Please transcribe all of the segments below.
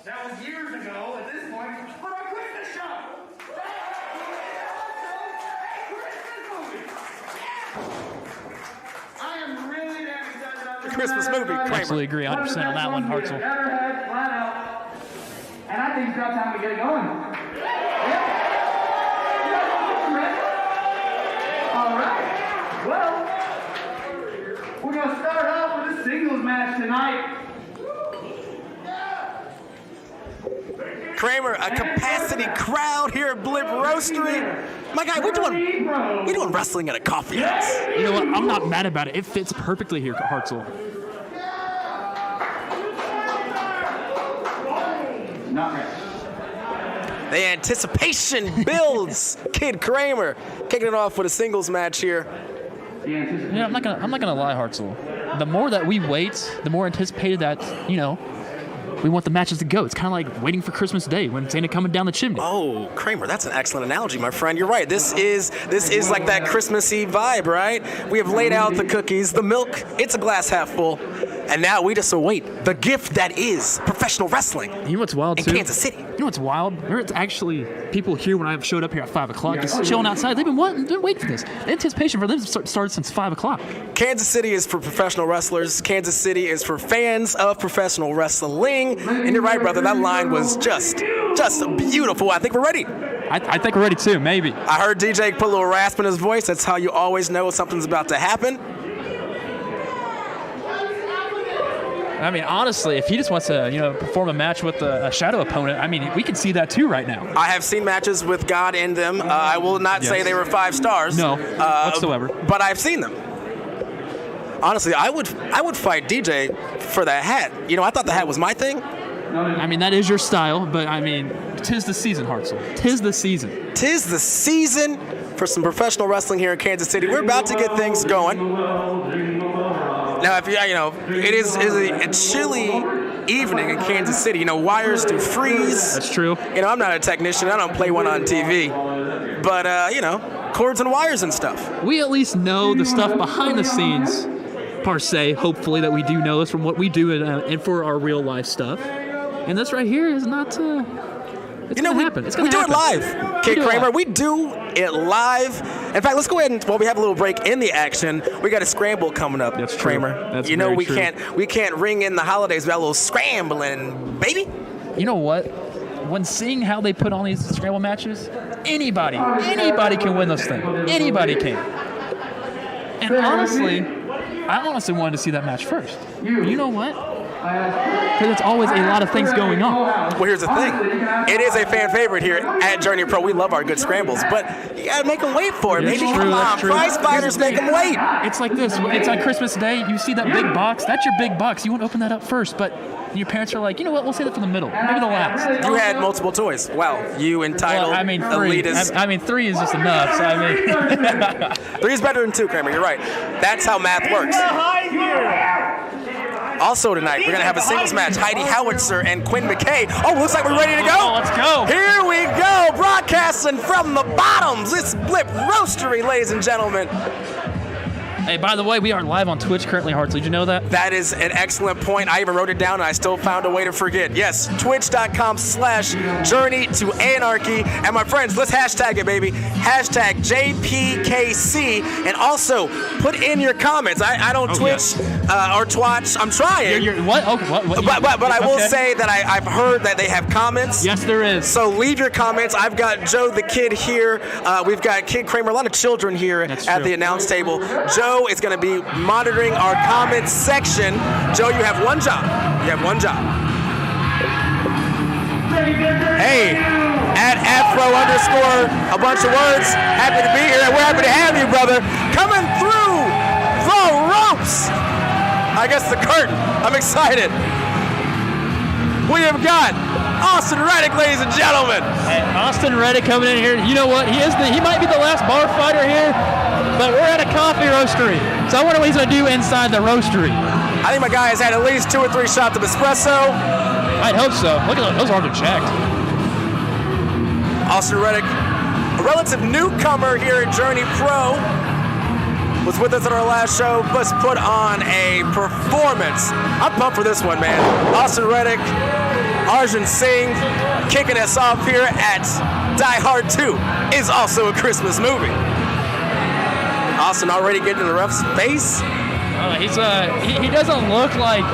That was years ago at this point, but our Christmas show! I am really damn excited about this Christmas movie, Kramer. Absolutely agree 100% on that one, Hartzell. Ever had, flat out. And I think it's about time to get it going. Yeah. You guys want to get some ready? All right. Well, we're going to start off with a singles match tonight. Kramer, a capacity crowd here at Blip Roastery. My guy, we're doing wrestling at a coffee house. You know what? I'm not mad about it. It fits perfectly here, Hartzell. Not ready. The anticipation builds. Kid Kramer kicking it off with a singles match here. Yeah, I'm not gonna lie, Hartzell. The more that we wait, the more anticipated that, we want the matches to go. It's kind of like waiting for Christmas Day when Santa coming down the chimney. Oh, Kramer, that's an excellent analogy, my friend. You're right. This is like that Christmas Eve vibe, right? We have laid out the cookies, the milk. It's a glass half full. And now we just await the gift that is professional wrestling. You know what's wild, in too? Kansas City. You know what's wild? There's actually people here when I showed up here at 5 o'clock, just chilling outside. They've been waiting for this. The anticipation for them started since 5 o'clock. Kansas City is for professional wrestlers. Kansas City is for fans of professional wrestling. And you're right, brother. That line was just beautiful. I think we're ready. I think we're ready, too. Maybe. I heard DJ put a little rasp in his voice. That's how you always know something's about to happen. I mean, honestly, if he just wants to, perform a match with a shadow opponent, I mean, we can see that too right now. I have seen matches with God in them. I will not say they were 5 stars. No, whatsoever. But I've seen them. Honestly, I would fight DJ for that hat. I thought the hat was my thing. I mean, that is your style, but I mean, 'tis the season, Hartzell. 'Tis the season. 'Tis the season for some professional wrestling here in Kansas City. We're about to get things going. Now, if it is a chilly evening in Kansas City. Wires do freeze. That's true. I'm not a technician. I don't play one on TV. But, cords and wires and stuff. We at least know the stuff behind the scenes, per se, hopefully, that we do know this from what we do and for our real life stuff. And this right here is not... It's going to happen. It's going to happen. We do it live, Kid Kramer. We do it live. In fact, let's go ahead and, while we have a little break in the action, we got a scramble coming up, That's Kramer. True. That's we true. can't ring in the holidays without a little scrambling, baby. You know what? When seeing how they put on these scramble matches, anybody can win this thing. Anybody can. And honestly, I honestly wanted to see that match first. You know what? Because it's always a lot of things going on. Well, here's the thing. It is a fan favorite here at Journey Pro. We love our good scrambles, but you got to make them wait for it, baby. Come on, prize fighters, make them wait. It's like this. It's on Christmas Day. You see that big box. That's your big box. You want to open that up first, but your parents are like, you know what? We'll save it for the middle. Maybe the last. You had multiple toys. Wow. You entitled elitist. I mean, 3 is just enough. So, I mean. 3 is better than 2, Kramer. You're right. That's how math works. Also tonight, we're going to have a singles match. Heidi, Howitzer, and Quinn, McKay. Oh, looks like we're ready to go. Oh, let's go. Here we go. Broadcasting from the bottoms. It's Blip Roastery, ladies and gentlemen. Hey, by the way, we are live on Twitch currently, Hartzell. Did you know that? That is an excellent point. I even wrote it down, and I still found a way to forget. Yes, twitch.com/Journey to Anarchy. And my friends, let's hashtag it, baby. Hashtag JPKC. And also, put in your comments. I don't Twitch or Twatch. I'm trying. You're what? Oh, what? But I will say that I've heard that they have comments. Yes, there is. So leave your comments. I've got Joe the Kid here. We've got Kid Kramer, a lot of children here at the announce table. Joe is going to be monitoring our comments section. Joe, you have one job. Hey, at Afro _ a bunch of words. Happy to be here, and we're happy to have you, brother. Coming through the ropes. I guess the curtain. I'm excited. We have got Austin Reddick, ladies and gentlemen. Hey, Austin Reddick coming in here. You know what? He might be the last bar fighter here, but we're at a coffee roastery. So I wonder what he's going to do inside the roastery. I think my guy has had at least 2 or 3 shots of espresso. I'd hope so. Look at those arms are jacked. Austin Reddick, a relative newcomer here at Journey Pro, was with us at our last show, but put on a performance. I'm pumped for this one, man. Austin Reddick, Arjun Singh, kicking us off here at Die Hard 2 is also a Christmas movie. Austin already getting in the ref's face. He doesn't look like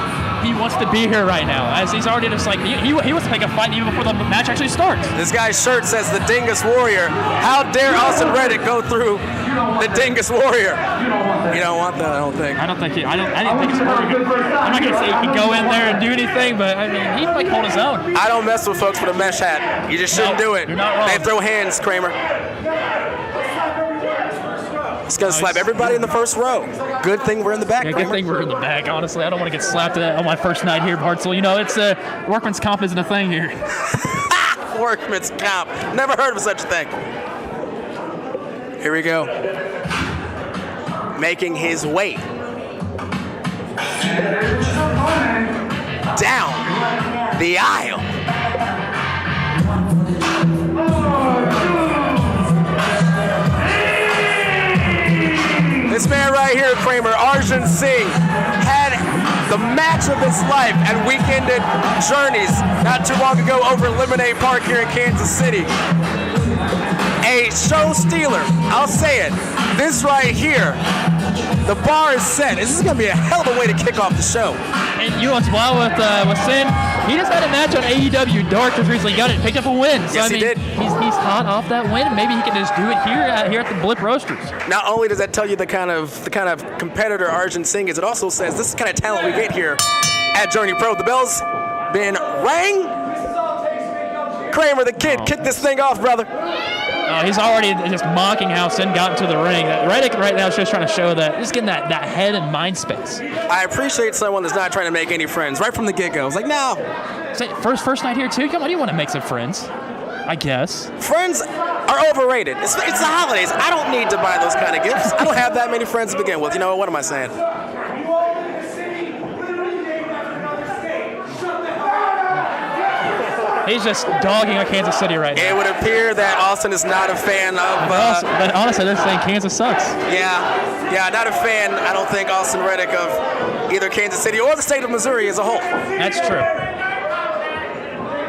he wants to be here right now, as he's already just like, he wants to take a fight even before the match actually starts. This guy's shirt says the Dingus Warrior. How dare Austin Reddick go through the Dingus Warrior? You don't want that, I don't think. I didn't think it's perfect. I'm not going to say he can go in there and do anything, but I mean, he might hold his own. I don't mess with folks with a mesh hat. You just shouldn't do it. You're not wrong. They throw hands, Kramer. He's going to slap everybody in the first row. Good thing we're in the back, Yeah, Kramer. good thing we're in the back, honestly. I don't want to get slapped on my first night here, Hartzell. You know, it's workman's comp isn't a thing here. Workman's comp. Never heard of such a thing. Here we go. Making his way down the aisle. This man right here, Kramer, Arjun Singh, had the match of his life at Weekended Journeys not too long ago over Lemonade Park here in Kansas City. A show stealer, I'll say it. This right here, the bar is set. This is going to be a hell of a way to kick off the show. And you know what's wild with Sin? He just had a match on AEW Dark just recently, got it and picked up a win. So, Yes, I mean, he did. He's hot off that win. Maybe he can just do it here at the Blip Roasters. Not only does that tell you the kind of competitor Arjun Singh is, it also says this is the kind of talent we get here at Journey Pro. The bell's been rang. Kramer, the kid, kick this thing off, brother. He's already just mocking how Sin got into the ring. Reddick right now is just trying to show that, just getting that head and mind space. I appreciate someone that's not trying to make any friends right from the get-go. I was like, no. First night here too. Come on, you want to make some friends? I guess. Friends are overrated. It's the holidays. I don't need to buy those kind of gifts. I don't have that many friends to begin with. You know what am I saying? He's just dogging on Kansas City right now. It would appear that Austin is not a fan of... but honestly, they're saying Kansas sucks. Yeah, not a fan, I don't think, Austin Reddick, of either Kansas City or the state of Missouri as a whole. That's true.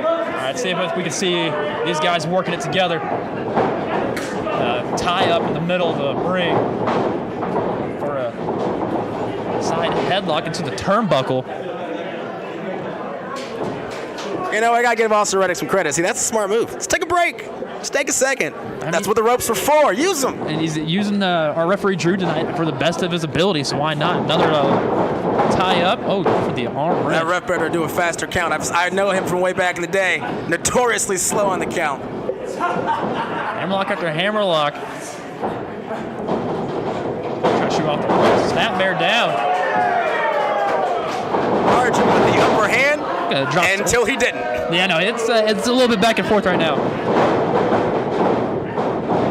All right, see if we can see these guys working it together. Tie up in the middle of the ring for a side headlock into the turnbuckle. You know, I gotta give Austin Reddick some credit. See, that's a smart move. Let's take a break. Just take a second. That's what the ropes are for. Use them. And he's using our referee Drew tonight for the best of his ability, so why not? Another tie up. Oh, for the arm wrench. That ref better do a faster count. I know him from way back in the day. Notoriously slow on the count. Hammerlock after hammerlock. Trying to shoot off the ropes. Snapmare down. Arjun with the upper hand until he didn't. Yeah, no, it's a little bit back and forth right now.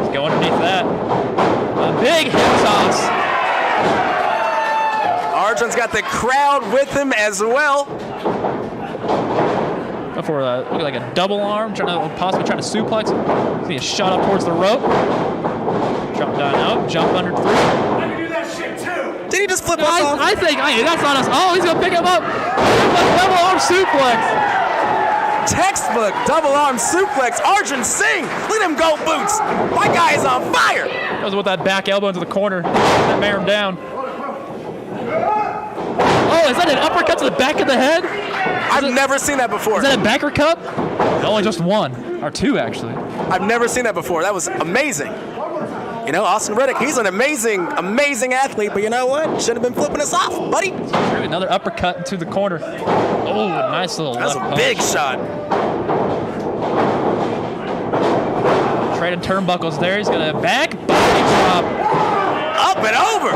He's going underneath that. A big hip toss. Arjun's got the crowd with him as well. Go for like a double arm, possibly trying to suplex him. See a shot up towards the rope. Drop down out, jump under through. I can do that shit too. Did he just flip us off? I think that's not us. Oh, he's gonna pick him up. Double arm suplex. Textbook double arm suplex. Arjun Singh. Look at him go boots. My guy is on fire. Goes with that back elbow into the corner. That mare him down. Oh, is that an uppercut to the back of the head? I've never seen that before. Is that a backer cup? Only just one. Or two, actually. I've never seen that before. That was amazing. You know, Austin Reddick, he's an amazing, amazing athlete, but you know what? Should have been flipping us off, buddy. Another uppercut into the corner. Oh, nice little That's left a big shot. Trading turnbuckles there. He's going to back body drop. Up and over.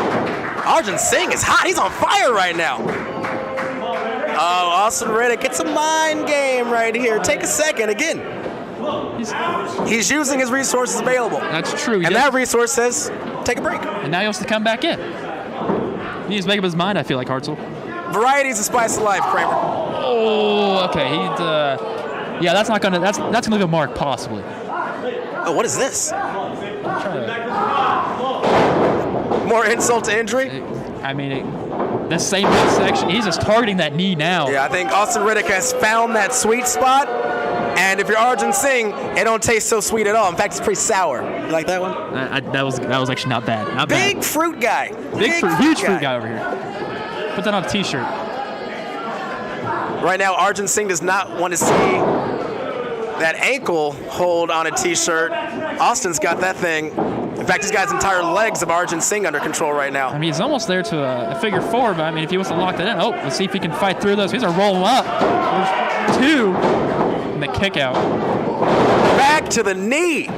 Arjun Singh is hot. He's on fire right now. Oh, Austin Reddick, it's a mind game right here. Take a second again. He's using his resources available. That's true. And that resource says, take a break. And now he wants to come back in. He needs to make up his mind, I feel like, Hartzell. Variety's the spice of life, Kramer. Oh, okay. Yeah, that's not gonna. That's gonna leave a mark, possibly. Oh, what is this? More insult to injury? I mean, the same midsection. He's just targeting that knee now. Yeah, I think Austin Reddick has found that sweet spot. And if you're Arjun Singh, it don't taste so sweet at all. In fact, it's pretty sour. You like that one? That was actually not bad. Not big bad. Fruit guy. Huge fruit guy over here. Put that on a T-shirt. Right now, Arjun Singh does not want to see that ankle hold on a T-shirt. Austin's got that thing. In fact, he's got his entire legs of Arjun Singh under control right now. I mean, he's almost there to a figure four, but I mean, if he wants to lock that in, let's see if he can fight through those. He's gonna roll him up. There's 2, and the kick out. Back to the knee.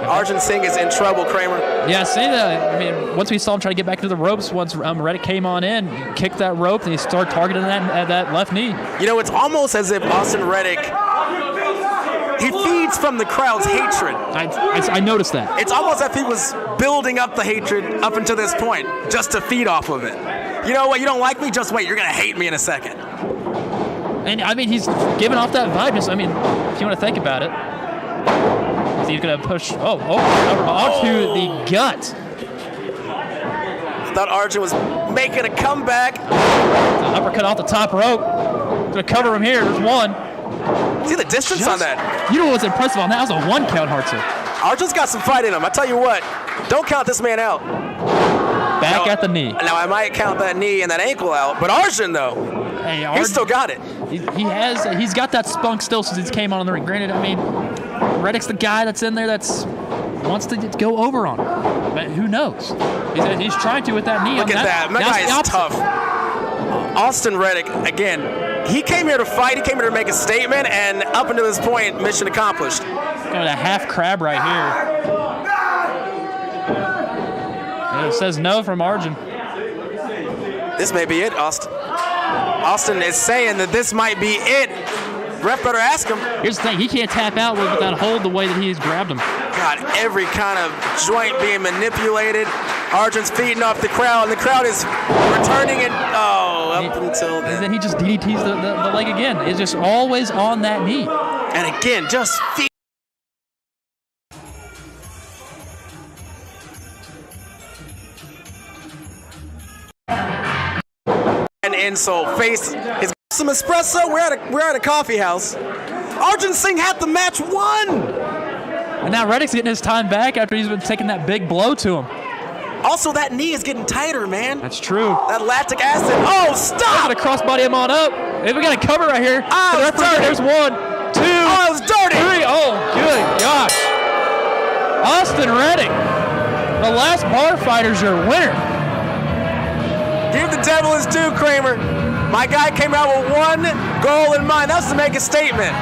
Arjun Singh is in trouble, Kramer. Yeah, see that. I mean, once we saw him try to get back into the ropes, once Reddick came on in, kicked that rope, and he started targeting that left knee. You know, it's almost as if Austin Reddick, he feeds from the crowd's hatred. I noticed that. It's almost as if he was building up the hatred up until this point, just to feed off of it. You know what? You don't like me? Just wait. You're going to hate me in a second. And, I mean, he's giving off that vibe. Just, I mean, if you want to think about it. He's going to push, onto the gut. Thought Arjun was making a comeback. The uppercut off the top rope. Going to cover him here. There's 1. See the distance on that? You know what's impressive on that? That was a 1 count, Howitzer. Arjun's got some fight in him. I tell you what, don't count this man out. Back at the knee. Now, I might count that knee and that ankle out, but Arjun, though, he's still got it. He's got that spunk still since he came on the ring. Granted, I mean, Reddick's the guy that's in there that's wants to go over on him. But who knows? He's trying to with that knee. Look at that. That guy is tough. Austin Reddick, again, he came here to fight. He came here to make a statement, and up until this point, mission accomplished. Got a half crab right here. And it says no from Arjun. This may be it, Austin. Austin is saying that this might be it. Ref better ask him. Here's the thing, he can't tap out with that hold the way that he's grabbed him. God, every kind of joint being manipulated. Arjun's feeding off the crowd, and the crowd is returning it. Up until then. And then he just DDTs the leg again. It's just always on that knee. And again, just feed. An insult. Face is some espresso. We're at a coffee house. Arjun Singh had the match won. And now Reddick's getting his time back after he's been taking that big blow to him. Also, that knee is getting tighter, man. That's true. That lactic acid. Oh, stop! Gonna crossbody him on up. Hey, we got a cover right here. Oh, it's dirty. There's 1, 2. Oh, it was dirty. 3. Oh, good gosh. Austin Reddick, the last bar fighter's your winner. Give the devil his due, Kramer. My guy came out with one goal in mind. That was to make a statement.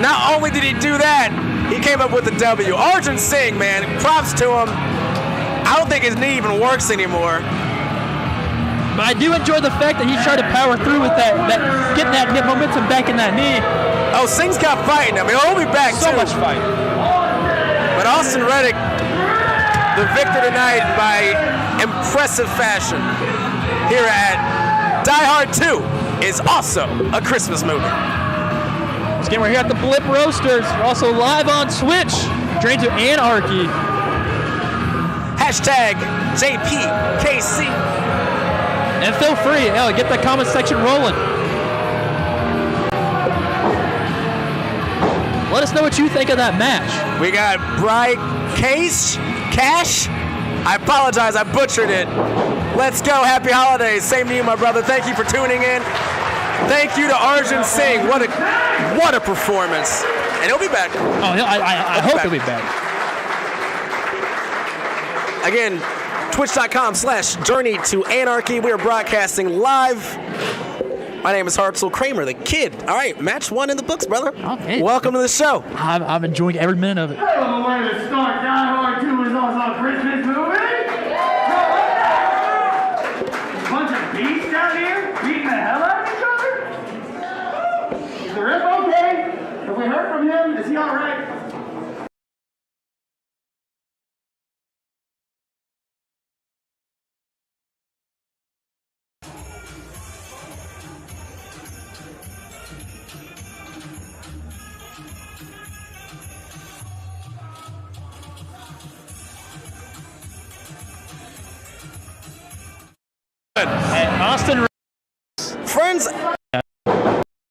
Not only did he do that, he came up with the W. Arjun Singh, man, props to him. I don't think his knee even works anymore. But I do enjoy the fact that he tried to power through with that getting that momentum back in that knee. Oh, Singh's got fighting. I mean, he'll be back so too. much fight. But Austin Reddick, the victor tonight by impressive fashion here at Die Hard 2 is also a Christmas movie. Again, we're here at the Blip Roasters. We're also live on Twitch. Drain to Anarchy. Hashtag JPKC. And feel free, get that comment section rolling. Let us know what you think of that match. We got Bry Cash. I apologize, I butchered it. Let's go. Happy holidays. Same to you, my brother. Thank you for tuning in. Thank you to Arjun Singh. What a performance. And he'll be back. Oh, I hope he'll be back. Again, twitch.com/Journey to Anarchy. We are broadcasting live. My name is Hartzell Kramer, the Kid. All right, match 1 in the books, brother. Okay. Welcome to the show. I'm enjoying every minute of it. Hell of a way to start. Die Hard 2 is also a Christmas movie. Bunch of beasts out here beating the hell out of each other. Is the ref okay? Have we heard from him? Is he all right? Aaron's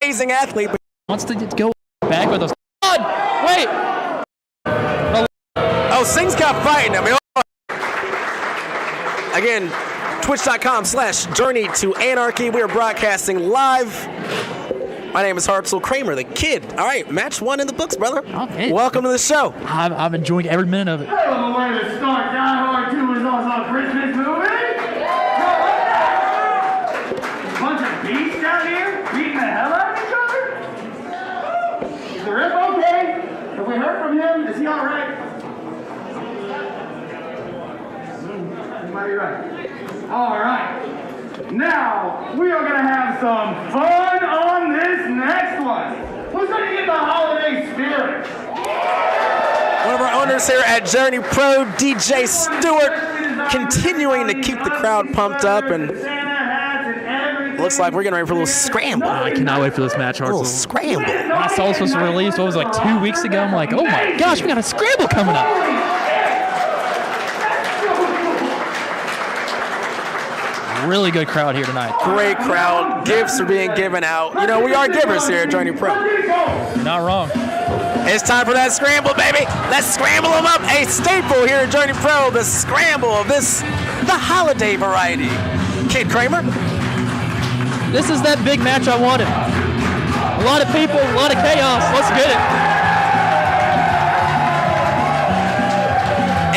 amazing athlete. But wants to go back with those. Wait. Oh, Singh's got fighting. I mean, again, twitch.com/journey to anarchy. We are broadcasting live. My name is Howitzer Kramer, the kid. All right, match 1 in the books, brother. Okay. Welcome to the show. I'm enjoying every minute of it. Hell of a way to start. Die Hard 2 is also a Christmas movie. Bunch of beasts out here beating the hell out of each other. Is the ref okay? Have we heard from him? Is he all right? You might be right. All right. Now, we are going to have some fun on this next one. Who's going to get the holiday spirit? One of our owners here at Journey Pro, DJ Stewart, continuing to keep the crowd pumped up, and looks like we're getting ready for a little scramble. I cannot wait for this match, A little Arjun. scramble. When I saw this was released, what was it, like 2 weeks ago? I'm like, oh my gosh, we got a scramble coming up. Really good crowd here tonight. Great crowd. Gifts are being given out. You know, we are givers here at Journey Pro. Not wrong. It's time for that scramble, baby. Let's scramble them up. A staple here at Journey Pro, the scramble of the holiday variety. Kid Kramer. This is that big match I wanted. A lot of people, a lot of chaos. Let's get it.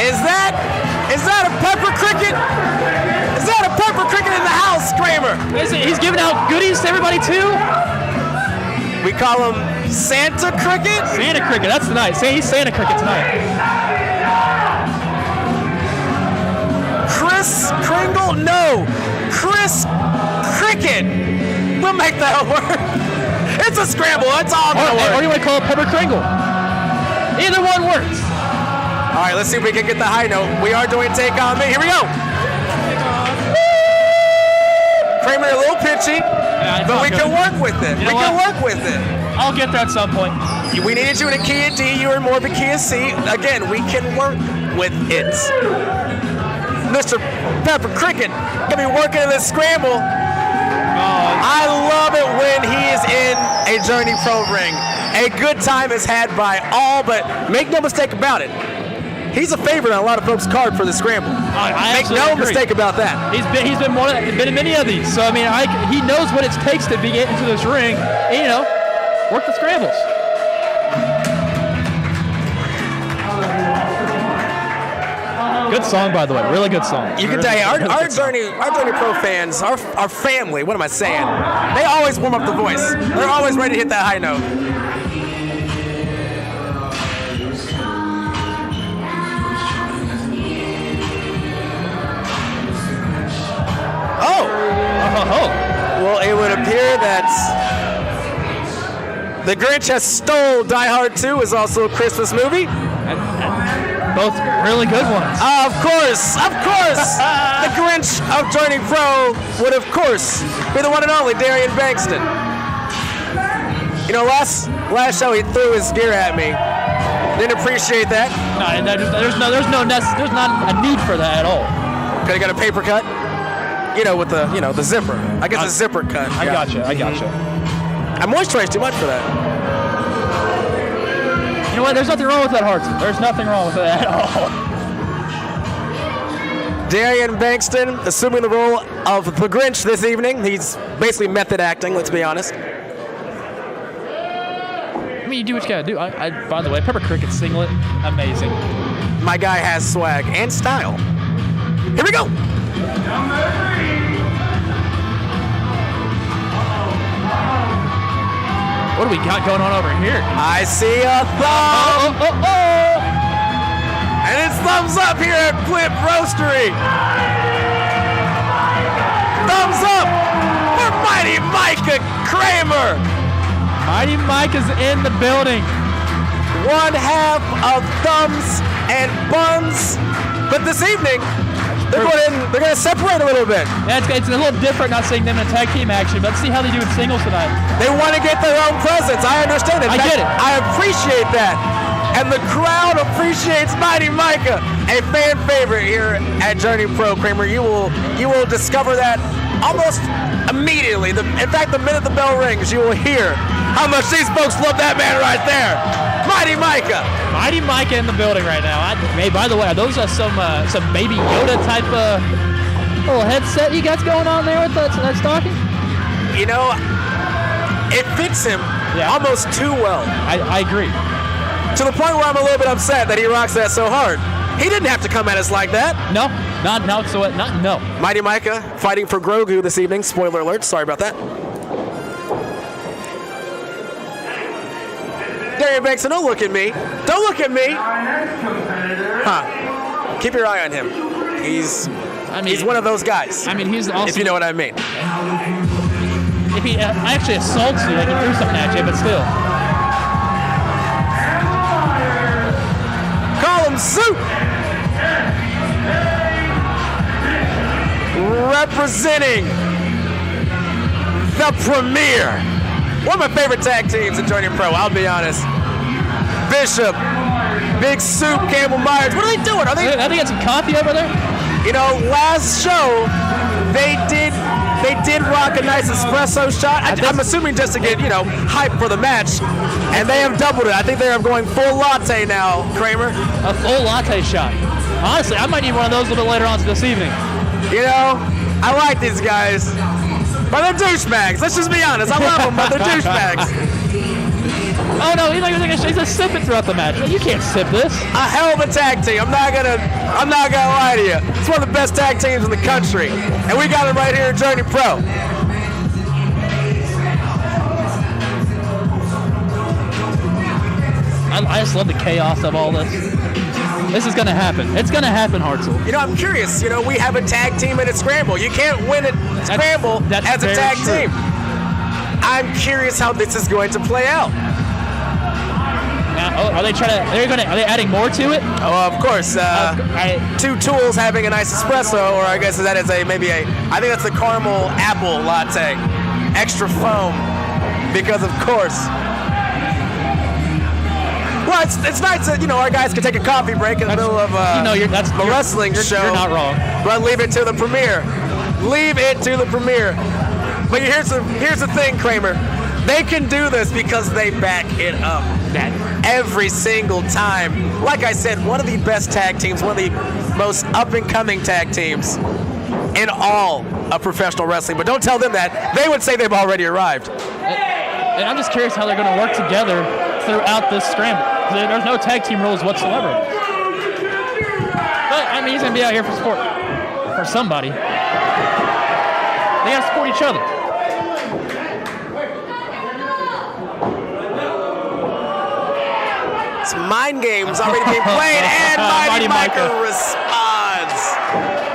Is that a pepper cricket? Is that a pepper cricket in the house, Kramer? He's giving out goodies to everybody too. We call him Santa Cricket? Santa Cricket, that's tonight. Say he's Santa Cricket tonight. Chris Kringle? No. Chris Cricket. We'll make that work. It's a scramble. That's all I'm going to Or work. you want to call it Pepper Kringle? Either one works. All right, let's see if we can get the high note. We are doing Take On Me. Here we go. Kramer, a little pitchy, but we can work with it. We can work with it. I'll get that at some point. We needed you in a Kia D. You were more of a Kia C. Again, we can work with it. Mr. Pepper Cricket gonna be working in this scramble. I love it when he is in a Journey Pro ring. A good time is had by all, but make no mistake about it. He's a favorite on a lot of folks' card for the scramble. I make no agree. mistake about that. He's been in many of these. So I mean, he knows what it takes to get into this ring. And, work the scrambles. Good song, by the way. Really good song. You can tell our Journey Pro fans, our family. What am I saying? They always warm up the voice. They're always ready to hit that high note. Oh. Well, it would appear that The Grinch Has Stole Die Hard 2 is also a Christmas movie. Both really good ones. Of course. The Grinch of Journey Pro would, of course, be the one and only Darian Bankston. You know, last show he threw his gear at me. Didn't appreciate that. There's not a need for that at all. Could have got a paper cut. You know, with the zipper. I guess a zipper cut. I gotcha. I moisturized too much for that. You know what? There's nothing wrong with that, Howitzer. There's nothing wrong with that at all. Darian Bankston assuming the role of the Grinch this evening. He's basically method acting, let's be honest. I mean, you do what you gotta do. By the way, Pepper Cricket singlet, amazing. My guy has swag and style. Here we go. What do we got going on over here? I see a thumb. And it's thumbs up here at Flip Roastery. Thumbs up for Mighty Micah Kramer. Mighty Mike is in the building. One half of thumbs and buns. But this evening, they're going to separate a little bit. Yeah, it's a little different not seeing them in a tag team action, but let's see how they do in singles tonight. They want to get their own presence. I understand it. I get it. I appreciate that. And the crowd appreciates Mighty Micah, a fan favorite here at Journey Pro. Kramer, you will discover that almost immediately. In fact, the minute the bell rings, you will hear how much these folks love that man right there. Mighty Micah. Mighty Micah in the building right now. Hey, by the way, are those some Baby Yoda type little headset you got going on there with that stocking? You know, it fits him almost too well. I agree. To the point where I'm a little bit upset that he rocks that so hard. He didn't have to come at us like that. No, no. Mighty Micah fighting for Grogu this evening. Spoiler alert. Sorry about that. Darian Bankson, don't look at me. Don't look at me. Huh. Keep your eye on him. He's one of those guys. I mean, he's also... If you know what I mean. If he actually assaults you, like he threw something at you, but still. Call him Soup. Representing the Premier. One of my favorite tag teams in Journey Pro, I'll be honest. Bishop, Big Soup, Campbell Myers. What are they doing? Are they got some coffee over there? You know, last show, they did rock a nice espresso shot. I'm assuming just to get, hype for the match. And they have doubled it. I think they are going full latte now, Kramer. A full latte shot. Honestly, I might need one of those a little bit later on this evening. You know, I like these guys. But they're douchebags. Let's just be honest. I love them, but they're douchebags. Oh no, he's just sipping throughout the match. You can't sip this. A hell of a tag team. I'm not gonna lie to you. It's one of the best tag teams in the country, and we got it right here in Journey Pro. I just love the chaos of all this. This is gonna happen. It's gonna happen, Hartzell. You know, I'm curious. You know, we have a tag team and a Scramble. You can't win at Scramble as a tag team. I'm curious how this is going to play out. Now, are they adding more to it? Oh, of course. Two tools having a nice espresso, or I guess that is I think that's the caramel apple latte. Extra foam, because of course. Well, it's nice that, our guys can take a coffee break in the middle of a wrestling show. You're not wrong. But leave it to the Premier. Leave it to the Premier. But here's the thing, Kramer. They can do this because they back it up every single time. Like I said, one of the best tag teams, one of the most up-and-coming tag teams in all of professional wrestling. But don't tell them that. They would say they've already arrived. And I'm just curious how they're going to work together throughout this scramble. There's no tag team rules whatsoever. But, he's going to be out here for support. For somebody. They got to support each other. It's mind games already being played, and Mighty Micah responds.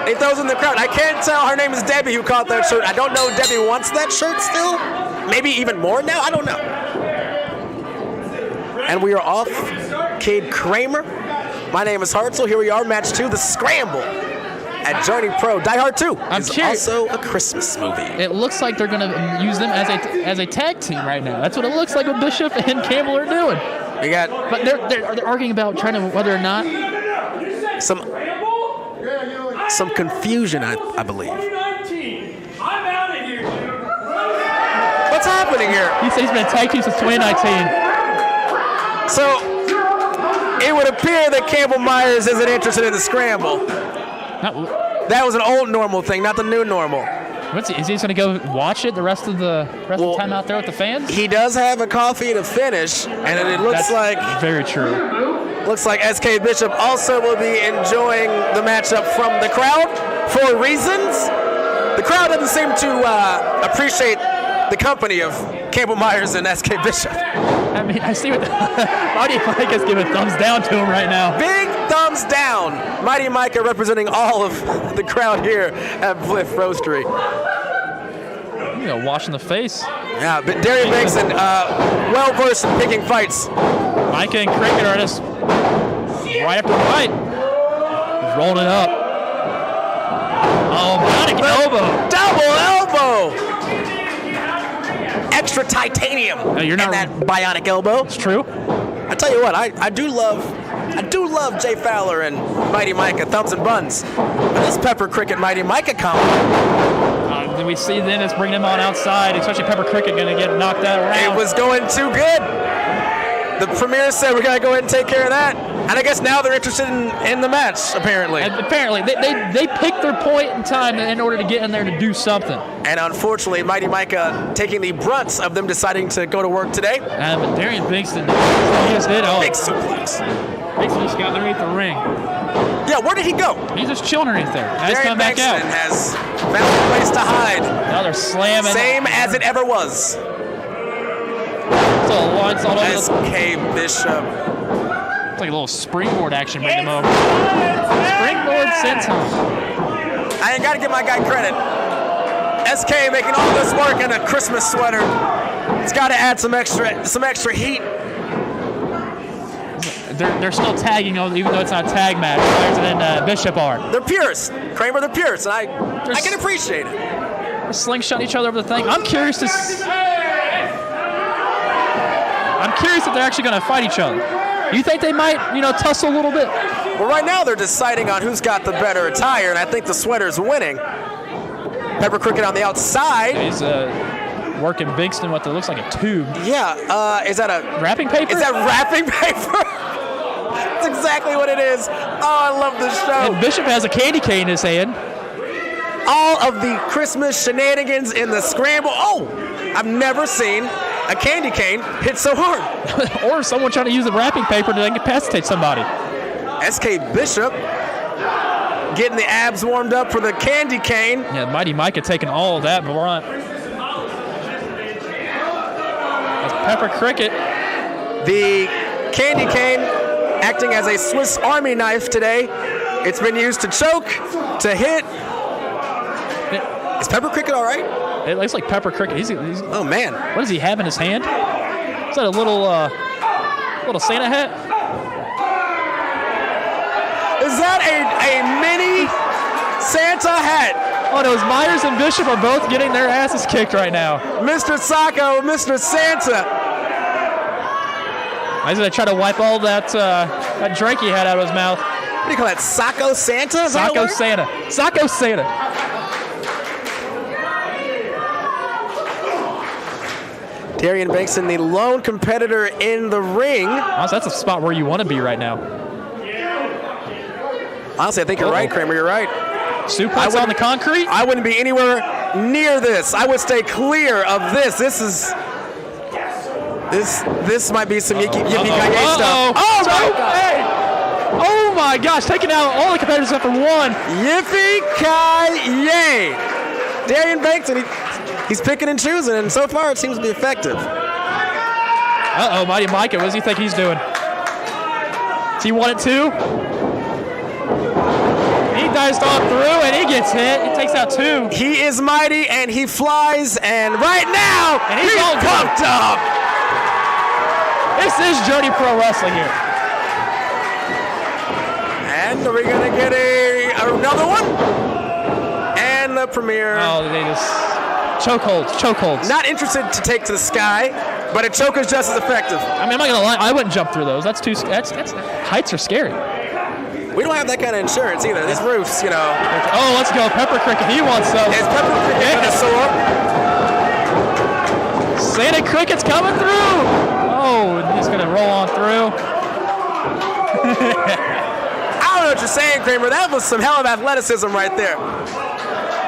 He throws in the crowd. I can't tell. Her name is Debbie, who caught that shirt. I don't know if Debbie wants that shirt still. Maybe even more now. I don't know. And we are off. Cade Kramer. My name is Hartzell. Here we are, match 2, the Scramble at Journey Pro. Die Hard 2 is also a Christmas movie. It looks like they're going to use them as a tag team right now. That's what it looks like what Bishop and Campbell are doing. But they're arguing about whether or not some confusion, I believe. I'm out of here, dude. What's happening here? He said he's been a tag team since 2019. So it would appear that Campbell Myers isn't interested in the Scramble. That was an old normal thing, not the new normal. Is he just going to go watch it the rest of the time out there with the fans? He does have a coffee to finish, and it looks like... Very true. Looks like SK Bishop also will be enjoying the matchup from the crowd for reasons. The crowd doesn't seem to appreciate the company of Campbell Myers and SK Bishop. I see what Mighty Micah's giving thumbs down to him right now. Big thumbs down. Mighty Micah representing all of the crowd here at Bliff Roastery. Washing the face. Yeah, but Darian Bankson, well-versed in picking fights. Micah and Cricket are just right after the fight. He's rolling it up. Oh, bionic elbow. Double elbow. Extra titanium in that bionic elbow. It's true. I tell you what, I do love Jay Fowler and Mighty Micah, thumbs and buns. But this Pepper Cricket Mighty Micah combo. then we see Dennis bring them on outside, especially Pepper Cricket going to get knocked out around. It was going too good. The Premier said we got to go ahead and take care of that. And I guess now they're interested in the match, apparently. And apparently. They picked their point in time in order to get in there to do something. And unfortunately, Mighty Micah taking the brunt of them deciding to go to work today. But Darian Bingston, he just did. Big suplex. Bingston just got underneath the ring. Yeah, where did he go? He's just chilling underneath there. Now he's Darian coming back out. Bingston has found a place to hide. Now they're slamming. Same as it ever was. So lines all over the SK Bishop. It's like a little springboard action, bring him over. Springboard senton. I ain't got to give my guy credit. SK making all this work in a Christmas sweater. It's got to add some extra heat. They're still tagging, even though it's not a tag match. Flyers and Bishop are. They're purists. Kramer, they're purists, and I can appreciate it. They're slingshot each other over the thing. I'm curious if they're actually going to fight each other. You think they might, tussle a little bit? Well, right now they're deciding on who's got the better attire, and I think the sweater's winning. Pepper Cricket on the outside. He's working Bingston with what looks like a tube. Yeah, is that a wrapping paper? Is that wrapping paper? That's exactly what it is. Oh, I love this show. And Bishop has a candy cane in his hand. All of the Christmas shenanigans in the scramble. Oh, I've never seen a candy cane hit so hard. Or someone trying to use the wrapping paper to incapacitate somebody. SK Bishop getting the abs warmed up for the candy cane. Yeah, Mighty Micah taking all of that brunt. That's Pepper Cricket. The candy cane acting as a Swiss Army knife today. It's been used to choke, to hit. Is Pepper Cricket all right? It looks like Pepper Cricket. He's oh man! What does he have in his hand? Is that a little Santa hat? Is that a mini Santa hat? Oh, those Myers and Bishop are both getting their asses kicked right now. Mr. Sacco, Mr. Santa. He's gonna try to wipe all that drink he had out of his mouth. What do you call that? Sacco Santa? Sacco Santa. Sacco Santa. Darian Bingston, the lone competitor in the ring. Honestly, that's a spot where you want to be right now. Honestly, I think you're right, Kramer. You're right. Suplex on the concrete? I wouldn't be anywhere near this. I would stay clear of this. This might be some yippee-ki-yay stuff. Oh, no! Hey! Oh my gosh, taking out all the competitors except for one. Yippee-ki-yay! Darian Bingston, he's picking and choosing, and so far it seems to be effective. Uh-oh, Mighty Micah, what does he think he's doing? Does he want it too? He dives on through, and he gets hit. He takes out two. He is mighty, and he flies, and right now, and he's all pumped up. This is Journey Pro Wrestling here. And are we going to get another one? And the Premier. Oh, they just... Chokeholds. Not interested to take to the sky, but a choke is just as effective. I mean, I'm not gonna lie, I wouldn't jump through those. That's heights are scary. We don't have that kind of insurance either. These roofs, Oh, let's go, Pepper Cricket. He wants some. Is Pepper Cricket gonna soar? Santa Cricket's coming through. Oh, he's gonna roll on through. I don't know what you're saying, Kramer. That was some hell of athleticism right there.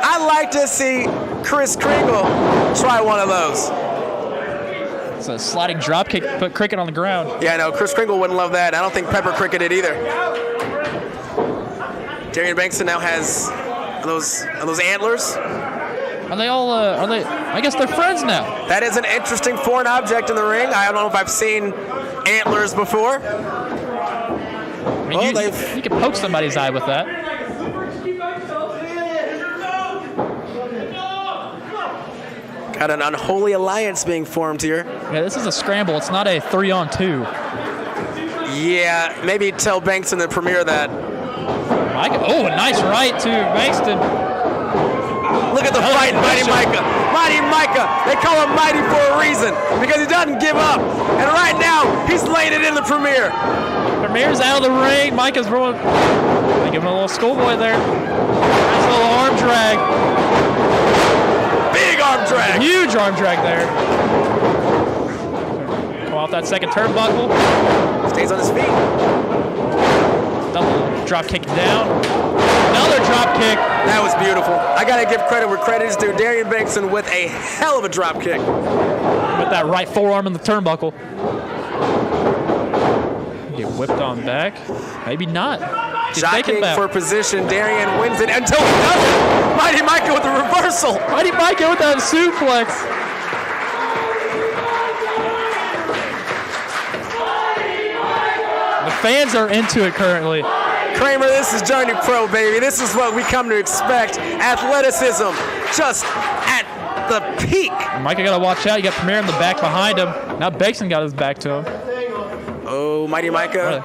I'd like to see Chris Kringle try one of those. It's a sliding drop kick, put Cricket on the ground. Yeah, no, Chris Kringle wouldn't love that. I don't think Pepper Cricket did either. Darian Bingston now has those antlers. Are they all? I guess they're friends now. That is an interesting foreign object in the ring. I don't know if I've seen antlers before. I mean, you can poke somebody's eye with that. Got an unholy alliance being formed here. Yeah, this is a scramble. It's not a 3-on-2. Yeah, maybe tell Bingston the Premier that. Oh, a nice right to Bingston. Look at the fight, Mighty Micah. Mighty Micah. They call him Mighty for a reason, because he doesn't give up. And right now, he's laying it in the Premier. Premier's out of the ring. Micah's rolling. They give him a little schoolboy there. Nice little arm drag. Huge arm drag there. Come off that second turnbuckle. Stays on his feet. Double drop kick down. Another drop kick. That was beautiful. I got to give credit where credit is due. Darian Bankson with a hell of a drop kick. With that right forearm in the turnbuckle. Get whipped on back. Maybe not. Jockeying for position. Darian wins it until he doesn't. Mighty Micah with a reversal. Mighty Micah with that suplex. The fans are into it currently. Kramer, this is Journey Pro, baby. This is what we come to expect. Athleticism, just at the peak. Micah got to watch out. You got Premier in the back behind him. Now Bankson got his back to him. Oh, Mighty Micah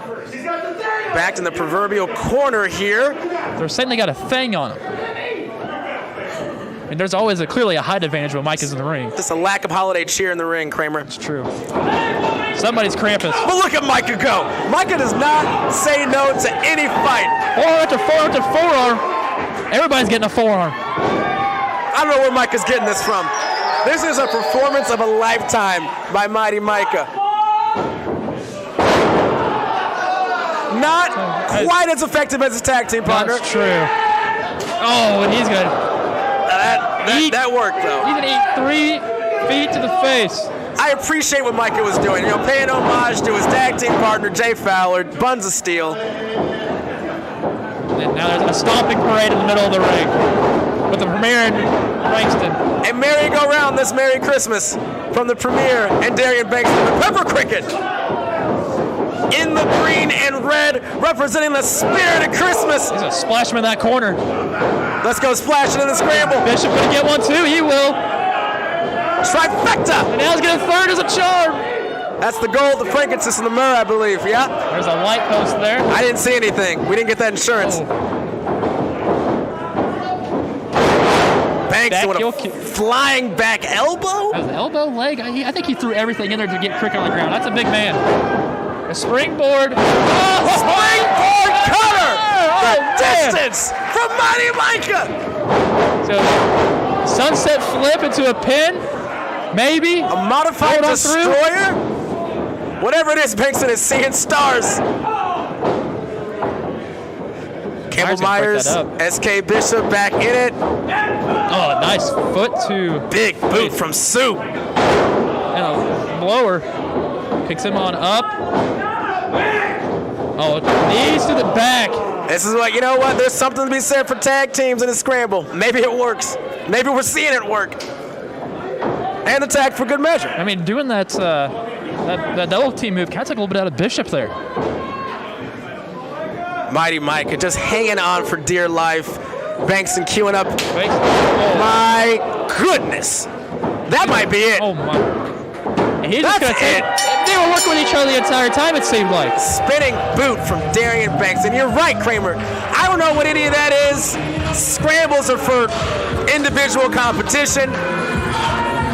backed in the proverbial corner here. They're saying they got a thing on him. I mean, there's always clearly a height advantage when Micah's in the ring. Just a lack of holiday cheer in the ring, Kramer. It's true. Somebody's Krampus. But look at Micah go. Micah does not say no to any fight. Forearm after forearm after forearm. Everybody's getting a forearm. I don't know where Micah's getting this from. This is a performance of a lifetime by Mighty Micah. Not quite as effective as his tag team partner. That's true. Oh, and he's good. That worked, though. He's going to eat 3 feet to the face. I appreciate what Micah was doing. You know, paying homage to his tag team partner, Jay Fowler, Buns of Steel. And now there's a stomping parade in the middle of the ring with the Premier and Frankston. A merry-go-round this Merry Christmas from the Premier and Darian Bankston. The Pepper Cricket in the green and red, representing the spirit of Christmas. He's going to splash him in that corner. Let's go splashing in the scramble. Bishop going to get one too. He will. Trifecta. And now he's getting third as a charm. That's the goal of the Frankincense and the myrrh, I believe. Yeah. There's a light post there. I didn't see anything. We didn't get that insurance. Banks with a flying back elbow. That was an elbow, leg. I think he threw everything in there to get Cricket on the ground. That's a big man. A springboard. Oh, springboard cutter. The distance from Mighty Micah. So sunset flip into a pin. Maybe. A modified destroyer. Whatever it is, Bankson is seeing stars. Campbell Myers, SK Bishop back in it. Oh, nice foot to. Big boot from Soup. And a blower. Picks him on up. Oh, knees to the back. This is what, you know what? There's something to be said for tag teams in a scramble. Maybe it works. Maybe we're seeing it work. And the tag for good measure. I mean, doing that double team move kind of took a little bit out of Bishop there. Mighty Micah just hanging on for dear life. Bankston queuing up. Wait. Oh. My goodness. That might be it. Oh, my. And he's just gonna take it. They were working with each other the entire time, it seemed like. Spinning boot from Darian Bankston. You're right, Kramer. I don't know what any of that is. Scrambles are for individual competition.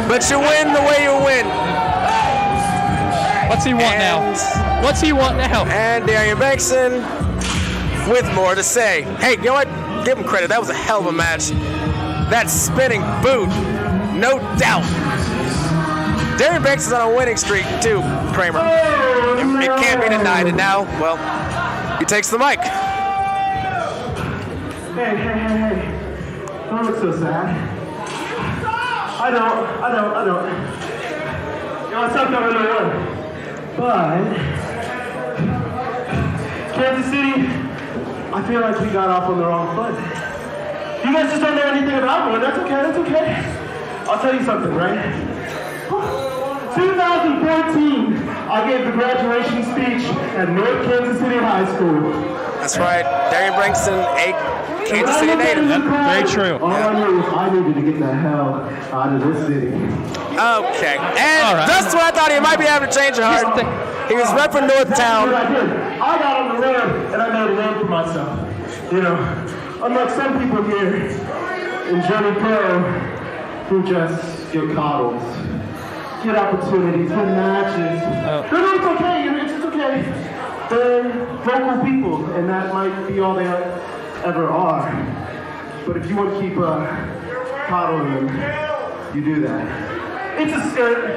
But you win the way you win. What's he want now? What's he want now? And Darian Bankson with more to say. Hey, you know what? Give him credit. That was a hell of a match. That spinning boot, no doubt. Darian Bankson's on a winning streak, too, Kramer. It can't be denied. And now, well, he takes the mic. Hey. Don't look so sad. I don't. You know, it's not the only one. But Kansas City, I feel like we got off on the wrong foot. You guys just don't know anything about me. That's okay. I'll tell you something, right? 2014, I gave the graduation speech at North Kansas City High School. That's right. Darian Bankston, a Kansas City native. Very true. All I knew was I needed to get the hell out of this city. Okay. And that's what I thought. He might be having a change of heart. He was repping Northtown. That's what I did. I got on the ramp and I made a name for myself. You know, unlike some people here in Journey Pro who just get coddled, get opportunities, get matches. No, it's okay. It's okay. They're vocal people, and that might be all they ever are. But if you want to keep coddling them, you do that. It's a skirt.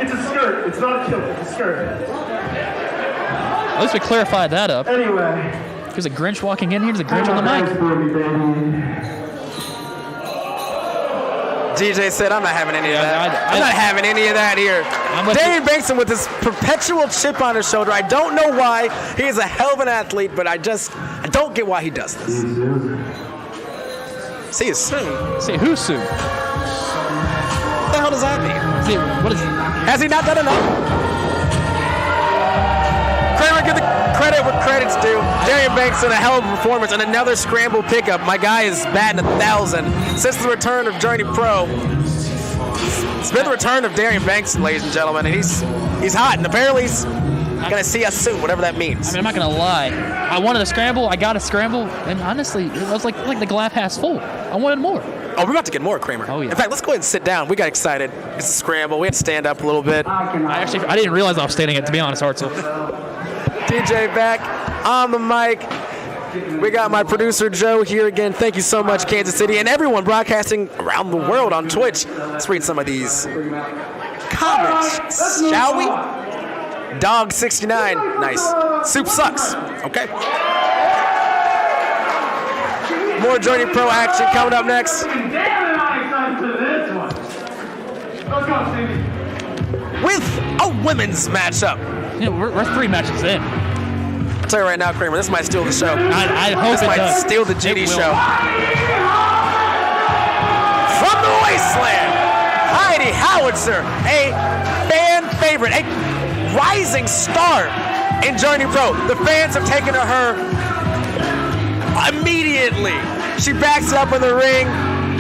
It's a skirt. It's not a kilt. It's a skirt. At least we clarified that up. Anyway. There's a Grinch walking in here. There's a Grinch on the mic. DJ said, I'm not having any of that. I'm not having any of that here. Darian Bankson with his perpetual chip on his shoulder. I don't know why. He is a hell of an athlete, but I don't get why he does this. See you soon. See who soon? What the hell does that mean? See, what is? Has he not done enough? Kramer, give the credit where credit's due. Darian Bankson, a hell of a performance, and another scramble pickup. My guy is batting 1,000 since the return of Journey Pro. It's been the return of Darian Bankson, ladies and gentlemen, and he's hot, and apparently he's gonna see us soon, whatever that means. I mean, I'm not gonna lie. I wanted a scramble. I got a scramble, and honestly, it was like the glass half full. I wanted more. Oh, we're about to get more, Kramer. Oh, yeah. In fact, let's go ahead and sit down. We got excited. It's a scramble. We had to stand up a little bit. I didn't realize I was standing it, to be honest, Hartzell. DJ back on the mic. We got my producer Joe here again. Thank you so much, Kansas City, and everyone broadcasting around the world on Twitch. Let's read some of these comments, shall we? Dog69, nice. Soup sucks. Okay. More Journey Pro action coming up next. With a women's matchup. You know, we're 3 matches in. I'll tell you right now, Kramer, this might steal the show. I hope this it might does. steal the GD show. From the wasteland, Heidi Howitzer, a fan favorite, a rising star in Journey Pro. The fans have taken to her immediately. She backs it up in the ring.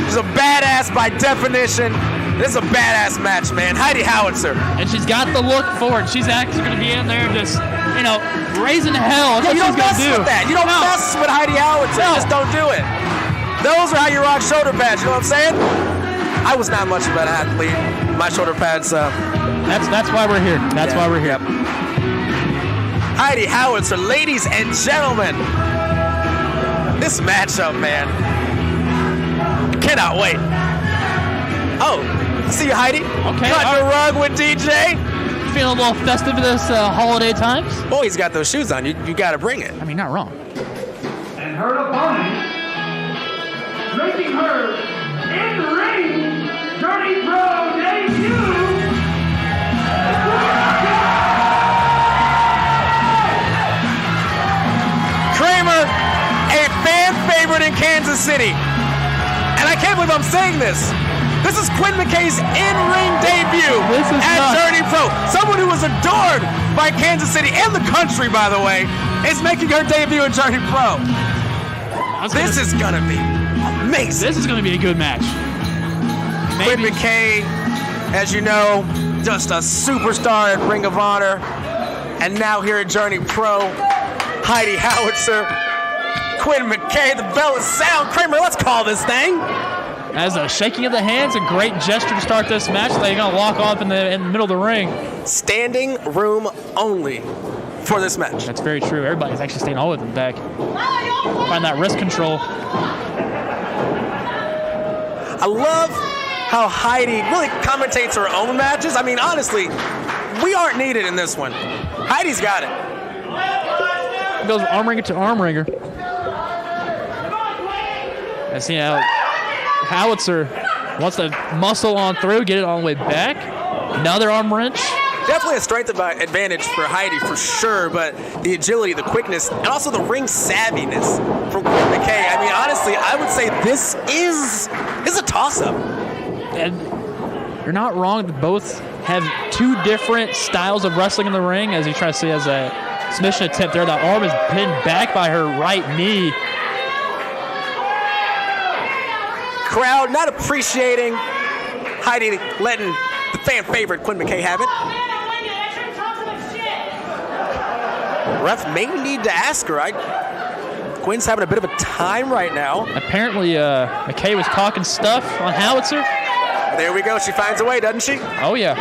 She's a badass by definition. This is a badass match, man. Heidi Howitzer. And she's got the look for it. She's actually going to be in there just, raising hell. That's Yeah, you what don't she's mess going to do. with that. You don't mess with Heidi Howitzer. No. Just don't do it. Those are how you rock shoulder pads. You know what I'm saying? I was not much of an athlete. My shoulder pads. That's why we're here. That's why we're here. Yep. Heidi Howitzer, ladies and gentlemen. This matchup, man. Cannot wait. Oh, see you, Heidi. Okay. Cut the rug with DJ. Feeling a little festive this holiday times. Boy, he's got those shoes on. You got to bring it. I mean, not wrong. And her opponent, making her in the ring, Journey Pro debut. Kramer, a fan favorite in Kansas City. And I can't believe I'm saying this. This is Quinn McKay's in-ring debut at Journey Pro. Someone who was adored by Kansas City and the country, by the way, is making her debut at Journey Pro. This is going to be amazing. This is going to be a good match. Quinn McKay, as you know, just a superstar at Ring of Honor. And now here at Journey Pro, Heidi Howitzer, Quinn McKay, the bell is sound. Kramer, let's call this thing. As a shaking of the hands, a great gesture to start this match. They're going to walk off in the middle of the ring. Standing room only for this match. That's very true. Everybody's actually staying all of them back. Find that wrist control. I love how Heidi really commentates her own matches. I mean, honestly, we aren't needed in this one. Heidi's got it. Goes arm ringer to arm ringer. And see how Howitzer wants to muscle on through, get it all the way back. Another arm wrench. Definitely a strength advantage for Heidi for sure, but the agility, the quickness, and also the ring savviness from Quinn McKay. I mean, honestly, I would say this is a toss-up. And you're not wrong. Both have 2 different styles of wrestling in the ring, as you try to see as a submission attempt there. The arm is pinned back by her right knee. Crowd not appreciating Heidi letting the fan favorite Quinn McKay have it. Ref may need to ask her. Quinn's having a bit of a time right now. Apparently, McKay was talking stuff on Howitzer. There we go. She finds a way, doesn't she? Oh, yeah.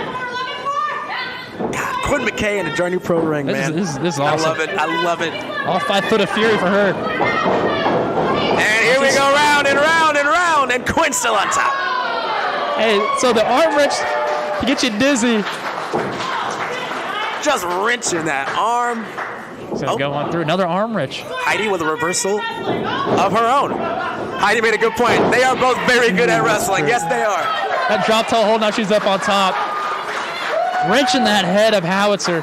God, Quinn McKay in a Journey Pro ring, man. This is awesome. I love it. I love it. All 5 foot of fury for her. And here we go round and round and round, and Quinn's still on top. Hey, so the arm wrench to get you dizzy. Just wrenching that arm. So go on through another arm wrench. Heidi with a reversal of her own. Heidi made a good point. They are both very good at wrestling. Yes, they are. That drop toe hold, now she's up on top. Wrenching that head of Howitzer.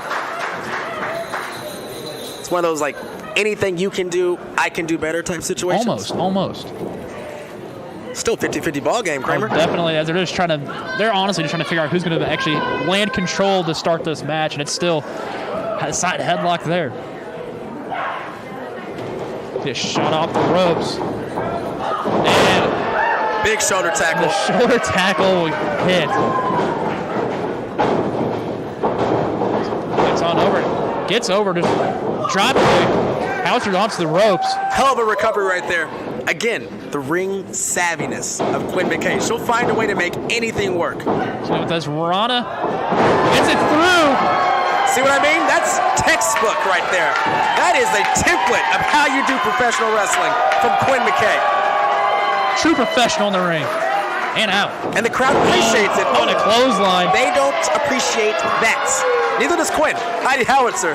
It's one of those, like, anything you can do, I can do better type situations. Almost. Still 50-50 ball game, Kramer. Definitely, as they're honestly just trying to figure out who's going to actually land control to start this match, and it's still a side headlock there. Just shot off the ropes. And big shoulder tackle. The shoulder tackle hit. Gets over, just dropping it. Howitzer onto the ropes. Hell of a recovery right there. Again, the ring savviness of Quinn McKay. She'll find a way to make anything work. So with this Rana, gets it through. See what I mean? That's textbook right there. That is a template of how you do professional wrestling from Quinn McKay. True professional in the ring. And out. And the crowd appreciates it. On a clothesline. They don't appreciate that. Neither does Quinn. Heidi Howitzer.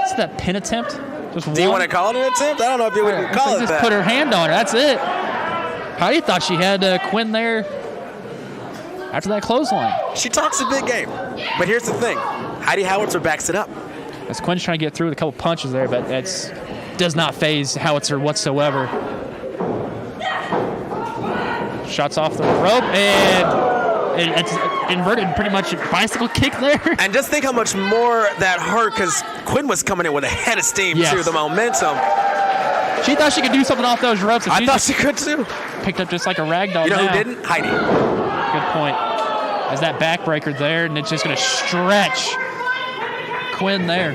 Is that pin attempt? Do you want to call it an attempt? I don't know if you would call it that. Just put her hand on her. That's it. Heidi thought she had Quinn there after that clothesline. She talks a big game. But here's the thing. Heidi Howitzer backs it up. As Quinn's trying to get through with a couple punches there, but that does not faze Howitzer whatsoever. Shots off the rope, and it's inverted pretty much bicycle kick there. And just think how much more that hurt, because Quinn was coming in with a head of steam, too, the momentum. She thought she could do something off those ropes. I thought she could, too. Picked up just like a rag doll. You know who didn't? Heidi. Good point. There's that backbreaker there, and it's just going to stretch Quinn there.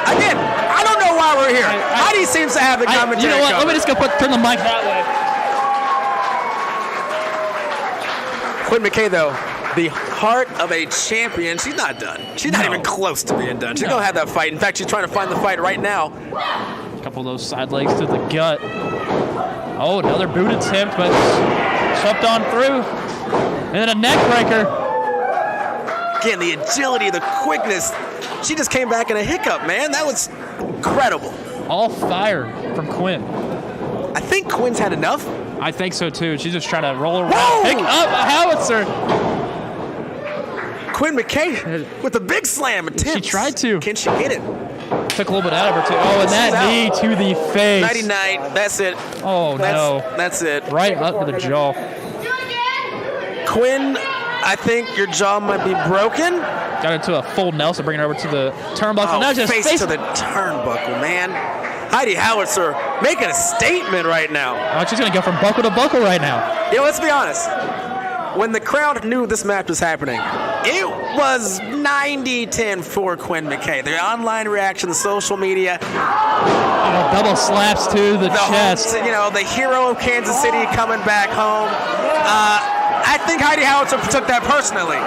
Again, I don't know why we're here. Heidi seems to have the commentary. You know what? Let me just go turn the mic that way. Quinn McKay, though, the heart of a champion. She's not done. She's not even close to being done. She's going to have that fight. In fact, she's trying to find the fight right now. A couple of those side legs to the gut. Oh, another boot attempt, but swept on through. And then a neck breaker. Again, the agility, the quickness. She just came back in a hiccup, man. That was incredible. All fire from Quinn. I think Quinn's had enough. I think so, too. She's just trying to roll around. Pick up a Howitzer. Quinn McKay with a big slam attempt. She tried to. Can she hit it? Took a little bit out of her, too. Oh, and that knee to the face. 99. That's it. Oh, no. That's it. Right up to the jaw. Quinn, I think your jaw might be broken. Got into a full Nelson, bringing her over to the turnbuckle. Oh, now just face to the turnbuckle, man. Heidi Howitzer making a statement right now. Oh, she's going to go from buckle to buckle right now. You know, let's be honest. When the crowd knew this match was happening, it was 90-10 for Quinn McKay. The online reaction, the social media. Oh, double slaps to the chest. You know, the hero of Kansas City coming back home. I think Heidi Howitzer took that personally.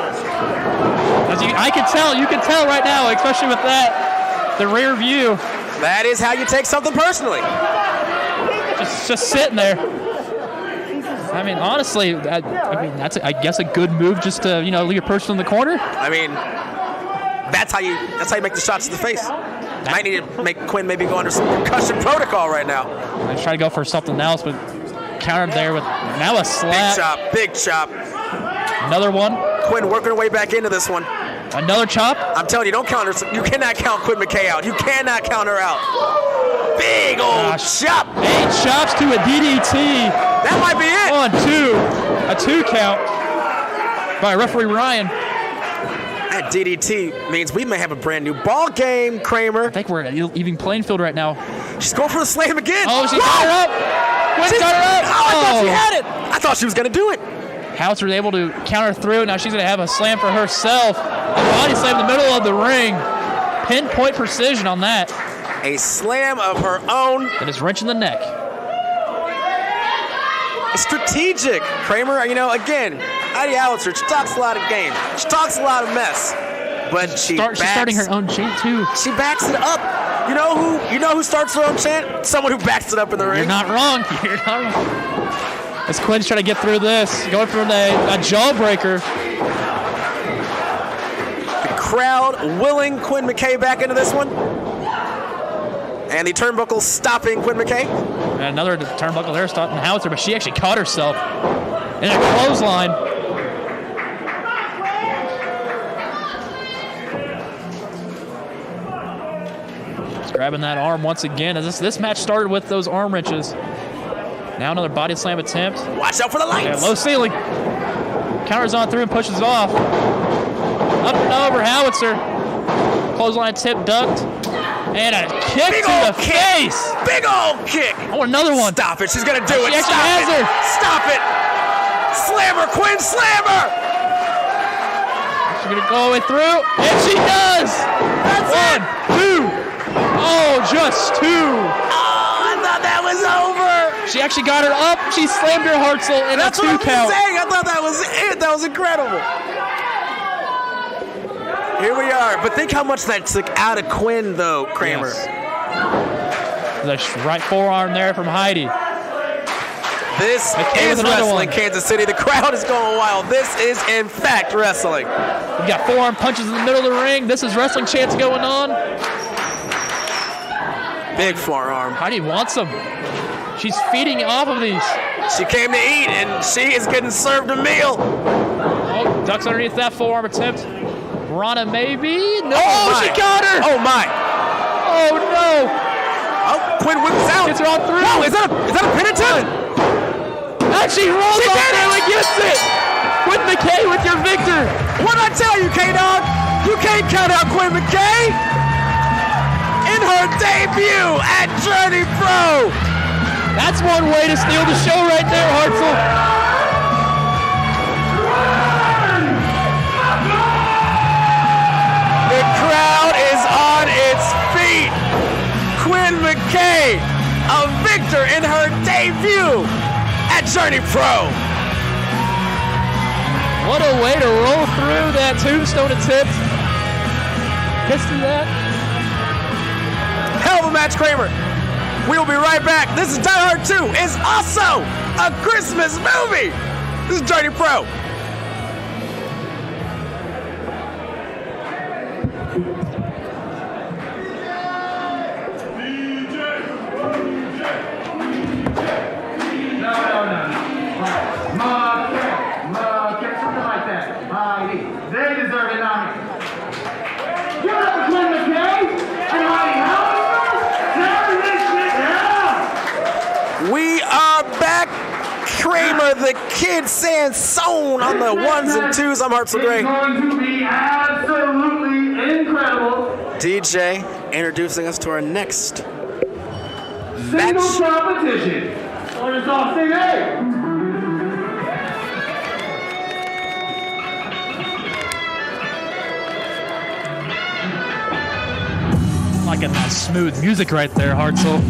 I can tell. You can tell right now, especially with that, the rear view. That is how you take something personally. Just sitting there. I mean, honestly, that's I guess a good move just to leave a person in the corner. I mean, that's how you make the shots to the face. Might need to make Quinn maybe go under some concussion protocol right now. I try to go for something else, but countered there with now a slap. Big chop. Another one. Quinn working her way back into this one. Another chop. I'm telling you, don't count her. You cannot count Quinn McKay out. You cannot count her out. Big old chop. 8 chops to a DDT. That might be it. 1, 2. A 2 count by referee Ryan. That DDT means we may have a brand new ball game, Kramer. I think we're at an even playing field right now. She's going for the slam again. Oh, she got her up. Quinn got her up. Oh, I thought she had it. I thought she was going to do it. Howitzer was able to counter through. Now she's going to have a slam for herself. A body slam in the middle of the ring. Pinpoint precision on that. A slam of her own. That is wrenching the neck. It's strategic, Kramer. Again, Heidi Howitzer, she talks a lot of game. She talks a lot of mess. But she's starting her own chant, too. She backs it up. You know who starts their own chant? Someone who backs it up in the ring. You're not wrong. You're not wrong. As Quinn's trying to get through this, going for a jawbreaker. The crowd willing Quinn McKay back into this one. And the turnbuckle stopping Quinn McKay. And another turnbuckle there stopping Howitzer, but she actually caught herself in a clothesline. Just grabbing that arm once again. As this match started with those arm wrenches. Now another body slam attempt. Watch out for the lights. Yeah, low ceiling. Counters on through and pushes off. Up and over, Howitzer. Clothesline tip ducked. And a kick to the face. Big old kick. Oh, another one. Stop it. She's going to do it. She actually has her. Stop it. Slam her, Quinn. Slam her. She's going to go all the way through. And she does. That's One, two. Oh, just two. Oh, I thought that was over. She actually got her up. She slammed her Hartzell in a 2 count. That's what I was saying. I thought that was it. That was incredible. Here we are. But think how much that took out of Quinn, though, Kramer. Yes. The right forearm there from Heidi. This McKay is wrestling, Kansas City. The crowd is going wild. This is, in fact, wrestling. We got forearm punches in the middle of the ring. This is wrestling chants going on. Big forearm. Heidi wants them. She's feeding off of these. She came to eat, and she is getting served a meal. Oh, ducks underneath that forearm attempt. Rana maybe? No, she got her! Oh, my. Oh, no. Oh, Quinn whips out. Gets her on through. Whoa, is that a pin attempt? And she rolls off there and gets it! Quinn McKay with your victor. What'd I tell you, K-Dog? You can't count out Quinn McKay in her debut at Journey Pro. That's one way to steal the show right there, Hartzell. The crowd is on its feet. Quinn McKay, a victor in her debut at Journey Pro. What a way to roll through that tombstone attempt. History that. Hell of a match, Kramer. We will be right back. This is Die Hard 2. It's also a Christmas movie. This is Journey Pro. Heidi. They deserve it now. Give it up for Quinn McKay and Heidi Howitzer. We are back. Kramer, the kid, Sansone on the ones and twos. I'm Hartzell Gray. It's going to be absolutely incredible. DJ introducing us to our next Singles competition. Or it's all Singh. Liking that smooth music right there, Hartzell.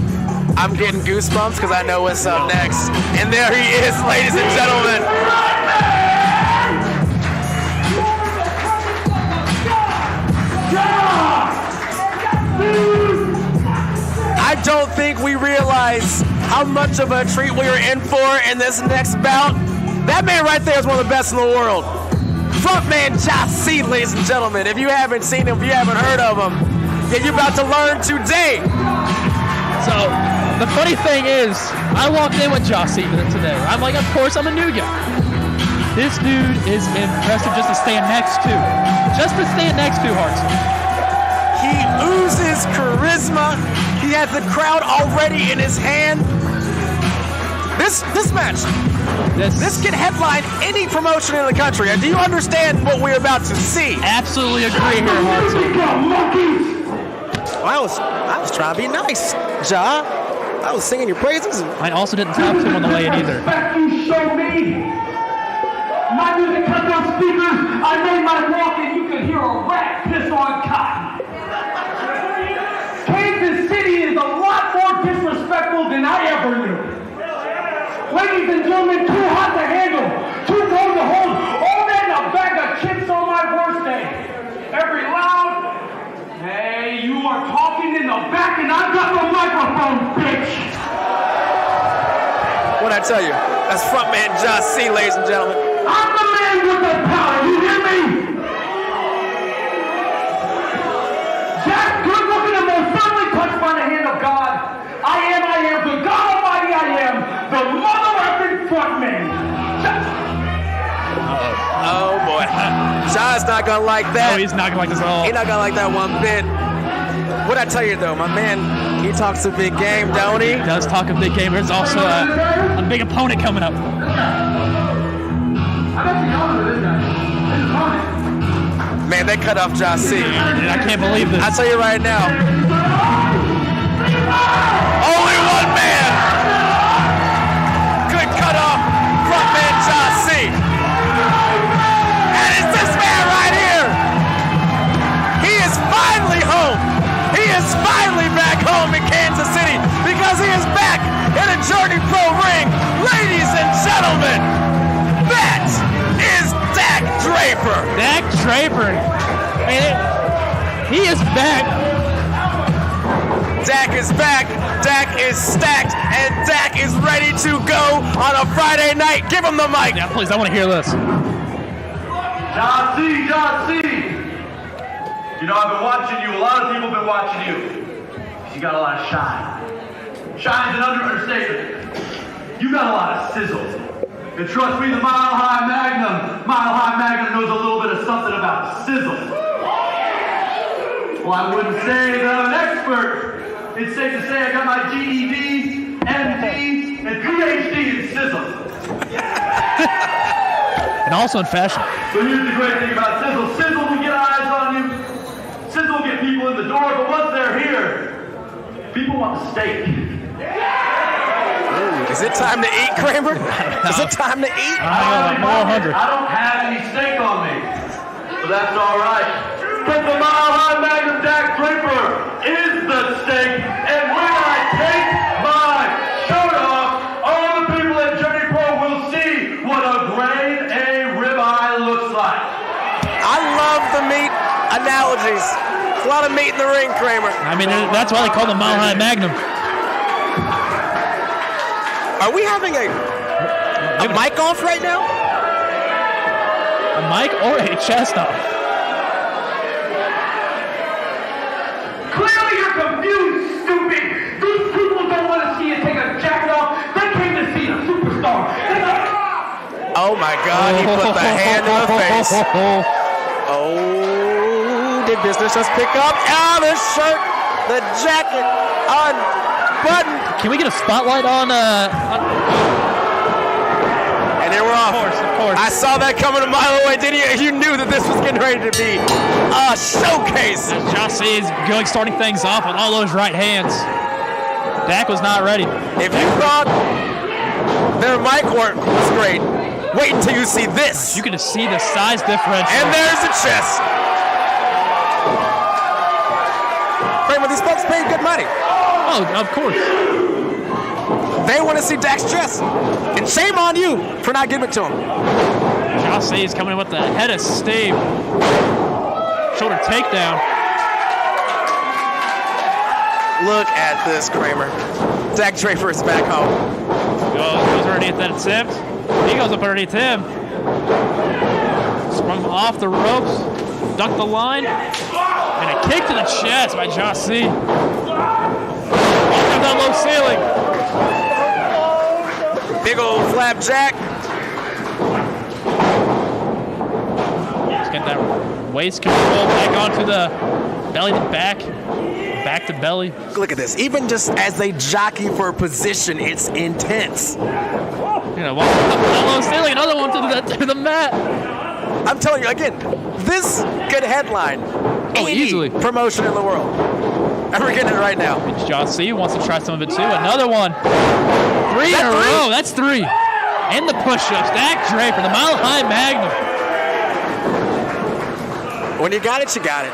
I'm getting goosebumps because I know what's up next. And there he is, ladies and gentlemen. I don't think we realize how much of a treat we are in for in this next bout. That man right there is one of the best in the world. Frontman Josh, ladies and gentlemen. If you haven't seen him, if you haven't heard of him, yeah, you're about to learn today. So, the funny thing is, I walked in with Josh today. I'm like, of course, I'm a new guy. This dude is impressive just to stand next to. Just to stand next to Hartzell. He oozes charisma. He has the crowd already in his hand. This match, this can headline any promotion in the country. And do you understand what we're about to see? Absolutely agree here, Hartzell. I was trying to be nice, Ja. I was singing your praises. I also didn't talk to him on the way in either. You show me. My music comes on speakers. I made my walk and you can hear a rat piss on cotton. Kansas City is a lot more disrespectful than I ever knew. Ladies and gentlemen, too hot to handle, too cold to hold, all that in a bag of chips on my worst day. Every loud, hey, you are talking in the back tell you. That's Frontman Josh C, ladies and gentlemen. I'm the man with the power, you hear me? Jack, good looking and most firmly touched by the hand of God. I am, the God Almighty I am, the mother-effing Frontman. Oh boy. John's not gonna like that. No, he's not gonna like this at all. He's not gonna like that one bit. What'd I tell you though, my man, he talks a big game, don't he? He does talk a big game. There's also a big opponent coming up. I'm actually going to this guy. His opponent. Man, they cut off Josh C. And I can't believe this. I tell you right now. Only one man could cut off Frontman Josh C. And it's this man right here. He is finally home. He is finally back home in Kansas City because he is back in a Journey Pro ring. Ladies and gentlemen, that is Dak Draper. Dak Draper. He is back. Dak is back. Dak is stacked, and Dak is ready to go on a Friday night. Give him the mic. Yeah, please, I want to hear this. John C. You know, I've been watching you. A lot of people have been watching you. You got a lot of shine. Shine's an understatement. You got a lot of sizzle. And trust me, the Mile High Magnum knows a little bit of something about sizzle. Well, I wouldn't say that I'm an expert. It's safe to say I got my GED, MD, and PhD in sizzle. And also in fashion. So here's the great thing about sizzle. Sizzle will get eyes on you. Sizzle will get people in the door, but once they're here, people want the steak. Ooh, is it time to eat, Kramer? Is it time to eat? I'm more hungry. I don't have any steak on me, so that's all right. But the Mile High Magnum Dak Draper is the steak, and when I take my shirt off, all the people at Journey Pro will see what a grade A ribeye looks like. I love the meat analogies. There's a lot of meat in the ring, Kramer. I mean, that's why they call the Mile High Magnum. Are we having a mic off right now? A mic or a chest off? Clearly you're confused, stupid. These people don't want to see you take a jacket off. They came to see a superstar. Oh my God, he put the hand in the face. Oh, did business just pick up? Ah, the shirt, the jacket, unbuttoned. Can we get a spotlight on And then we're off. Of course. I saw that coming a mile away, didn't you? You knew that this was getting ready to be a showcase. As Josh C is going, starting things off with all those right hands. Dak was not ready. If you thought their mic work was great, wait until you see this. You can just see the size differential. And there's the chest. Kramer, these folks paid good money. Oh, of course. They want to see Dak's chest. And shame on you for not giving it to him. Josh C is coming in with the head of steam. Shoulder takedown. Look at this, Kramer. Dak Draper is back home. Goes underneath that attempt. He goes up underneath him. Sprung off the ropes. Ducked the line. And a kick to the chest by Josh C. Walking up that low ceiling. Big old flapjack. Let's get that waist control back onto the belly to back. Back to belly. Look at this. Even just as they jockey for position, it's intense. You know, walking up that low ceiling. Another one to the mat. I'm telling you, again, this could headline any easily promotion in the world. And we're getting it right now. Josh C wants to try some of it too. Another one. Three in a row. That's three. And the push-ups. Dak Draper, the Mile High Magnum. When you got it, you got it.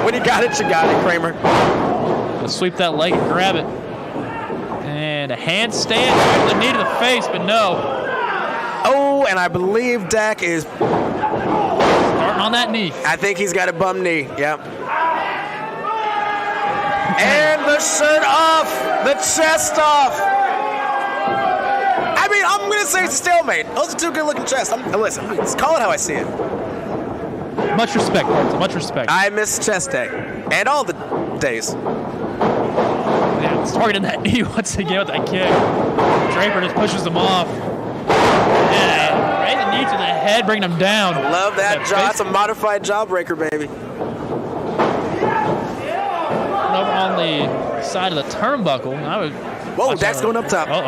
When you got it, you got it, Kramer. Gonna sweep that leg and grab it. And a handstand. The knee to the face, but no. Oh, and I believe Dak is starting on that knee. I think he's got a bum knee. Yep. And the shirt off, the chest off. I I mean, I'm going to say it's a stalemate. Those are two good-looking chests. Listen, let's call it how I see it. Much respect, Martin. Much respect. I miss chest day. And all the days. Yeah, it's targeting that knee once again with that kick. Draper just pushes him off. Yeah, right the knee to the head, bringing him down. Love that jaw. That's a modified jawbreaker, baby. Over on the side of the turnbuckle. Whoa, Dak's going up top. Watch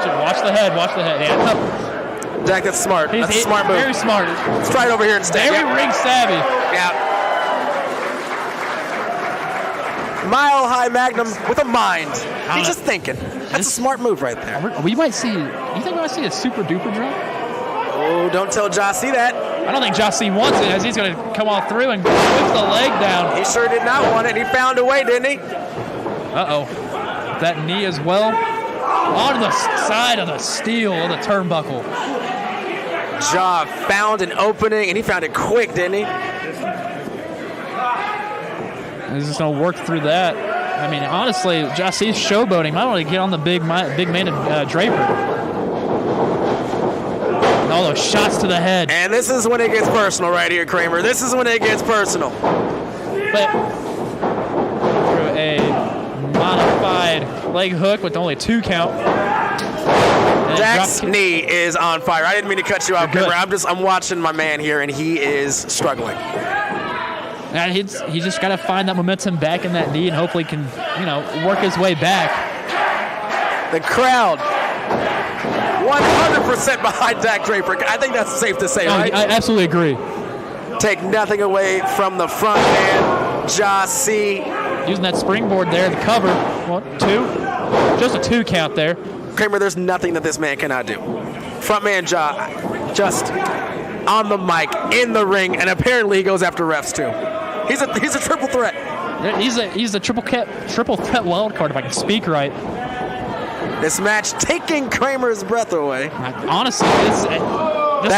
it. Watch the head. Yeah. Dak, that's smart. That's a smart move. Very smart. Let's try it over here instead. Very ring savvy. Yeah. Mile High Magnum with a mind. He's just thinking. That's a smart move right there. We might see. You think we might see a super duper drop? Oh, don't tell Jossie that. I don't think Jossie wants it, as he's going to come on through and push the leg down. He sure did not want it. He found a way, didn't he? That knee as well. On the side of the steel of the turnbuckle. Jaw found an opening, and he found it quick, didn't he? He's just going to work through that. I mean, honestly, Jossie's showboating. Might want to get on the big man of Draper. All those shots to the head. And this is when it gets personal right here, Kramer. This is when it gets personal. But through a modified leg hook with only 2 count. Dak's knee is on fire. I didn't mean to cut you off, Kramer. I'm watching my man here, and he is struggling. And he's just got to find that momentum back in that knee, and hopefully can, work his way back. The crowd 100% behind Dak Draper. I think that's safe to say, right? I absolutely agree. Take nothing away from the front man, Jossie. Using that springboard there to cover. 1, 2. Just a 2 count there. Kramer, there's nothing that this man cannot do. Front man Jaw, just on the mic, in the ring, and apparently he goes after refs too. He's a triple threat. He's a triple threat wild card, if I can speak right. This match taking Kramer's breath away. Honestly, just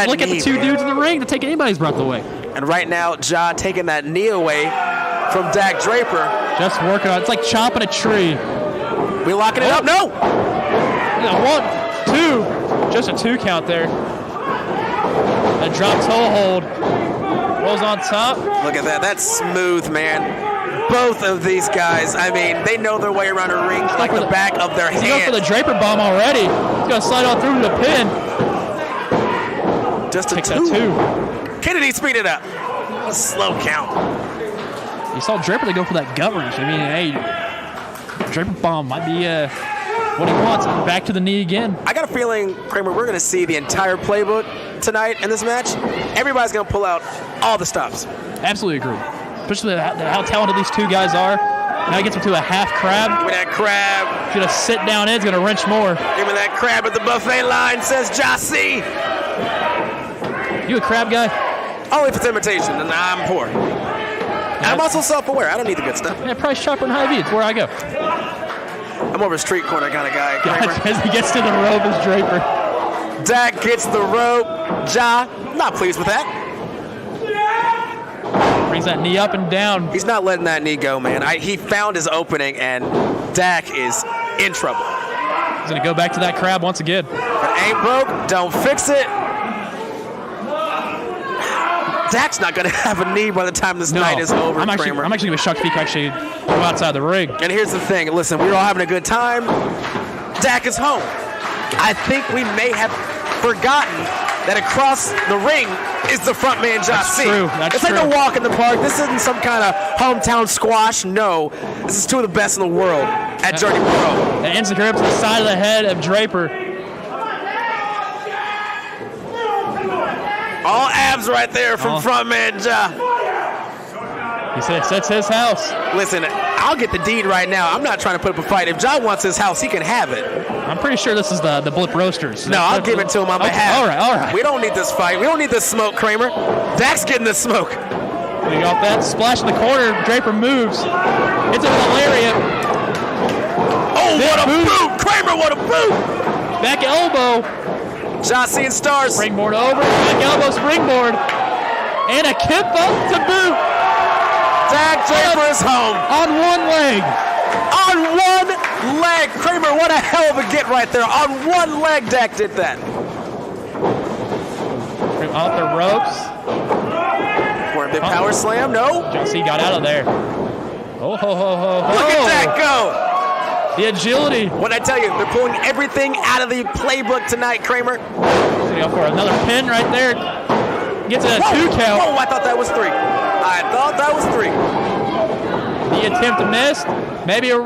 look at the 2 dudes in the ring to take anybody's breath away. And right now, Ja taking that knee away from Dak Draper. Just working on it. It's like chopping a tree. We locking it up? No! 1, 2. Just a 2 count there. A drop toe hold. Rolls on top. Look at that. That's smooth, man. Both of these guys, I mean, they know their way around a ring like the back of their hand. He's going for the Draper bomb already. He's going to slide on through to the pin. Just a 2. Kennedy, speed it up. A slow count. You saw Draper to go for that gut wrench. I mean, hey, Draper bomb might be what he wants. Back to the knee again. I got a feeling, Kramer, we're going to see the entire playbook tonight in this match. Everybody's going to pull out all the stops. Absolutely agree. Especially how talented these 2 guys are. Now he gets him to a half crab. Give me that crab. He's going to sit down in. He's going to wrench more. Give me that crab at the buffet line, says Jossie. You a crab guy? Only if it's imitation, and I'm poor. I'm also self-aware. I don't need the good stuff. Yeah, Price Chopper and Hy-Vee. It's where I go. I'm more of a street corner kind of guy. As he gets to the rope as Draper. Dak gets the rope. Ja, not pleased with that. Brings that knee up and down. He's not letting that knee go, man. He found his opening, and Dak is in trouble. He's going to go back to that crab once again. If it ain't broke, don't fix it. Dak's not going to have a knee by the time this night is over, Kramer. I'm actually going to be shocked if he can actually go outside the ring. And here's the thing. Listen, we're all having a good time. Dak is home. I think we may have forgotten that across the ring is the front man, Jossie. That's true. It's like a walk in the park. This isn't some kind of hometown squash. No. This is 2 of the best in the world at Journey Pro. And ends the grip to the side of the head of Draper. All abs right there from frontman Ja. He said it's his house. Listen, I'll get the deed right now. I'm not trying to put up a fight. If Ja wants his house, he can have it. I'm pretty sure this is the Blip Roasters. No, I'll give it to him on behalf. All right. We don't need this fight. We don't need this smoke, Kramer. Dak's getting the smoke. We got that splash in the corner. Draper moves. It's a lariat. Oh, what a boot! Kramer, what a boot! Back elbow. Ja seeing stars. Springboard over. Back elbow springboard. And a kip up to boot. Dak Draper is home. On one leg. On one leg. Kramer, what a hell of a get right there. On one leg, Dak did that. Off the ropes. For a big power slam, no? Jesse got out of there. Oh, ho, ho, ho, ho. Look at that go. The agility. What I tell you, they're pulling everything out of the playbook tonight, Kramer. Go for another pin right there. Gets it a 2 count. Oh, I thought that was 3. I thought that was 3. The attempt missed. Maybe a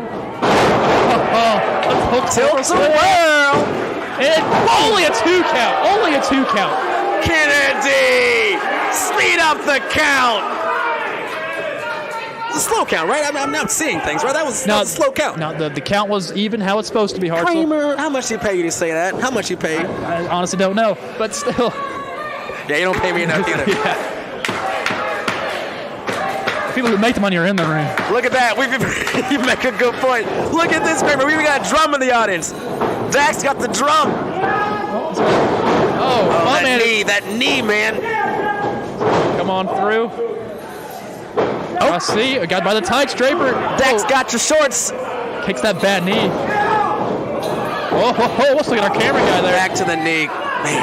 Tilt-a-whirl. Only a 2 count. Only a 2 count. Kennedy, speed up the count. It's a slow count, right? I'm not seeing things, right? That was a slow count. No, the count was even how it's supposed to be, Hartzell. Kramer, how much did he pay you to say that? How much he paid? I honestly don't know, but still. Yeah, you don't pay me enough either. Yeah. People who make the money are in the ring. Look at that. You make a good point. Look at this, Kramer. We even got a drum in the audience. Dak's got the drum. Oh, that man. That knee, man. Come on through. Oh, see, a guy by the tights, Draper. Dak's got your shorts. Kicks that bad knee. Oh, let's look at our camera guy there. Back to the knee. Man.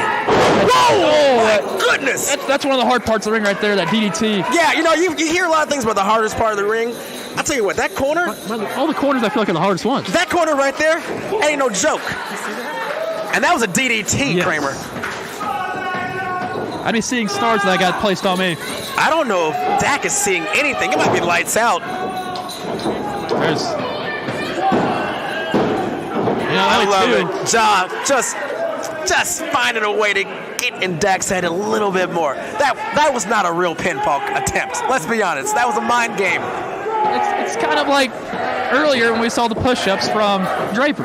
Whoa! My goodness. That's one of the hard parts of the ring right there, that DDT. Yeah, you hear a lot of things about the hardest part of the ring. I'll tell you what, that corner. All the corners I feel like are the hardest ones. That corner right there ain't no joke. And that was a DDT, yes. Kramer. I'd be seeing stars that got placed on me. I don't know if Dak is seeing anything. It might be lights out. There's... I love it. Just finding a way to get in Dak's head a little bit more. That was not a real pinfall attempt. Let's be honest. That was a mind game. It's kind of like earlier when we saw the push-ups from Draper.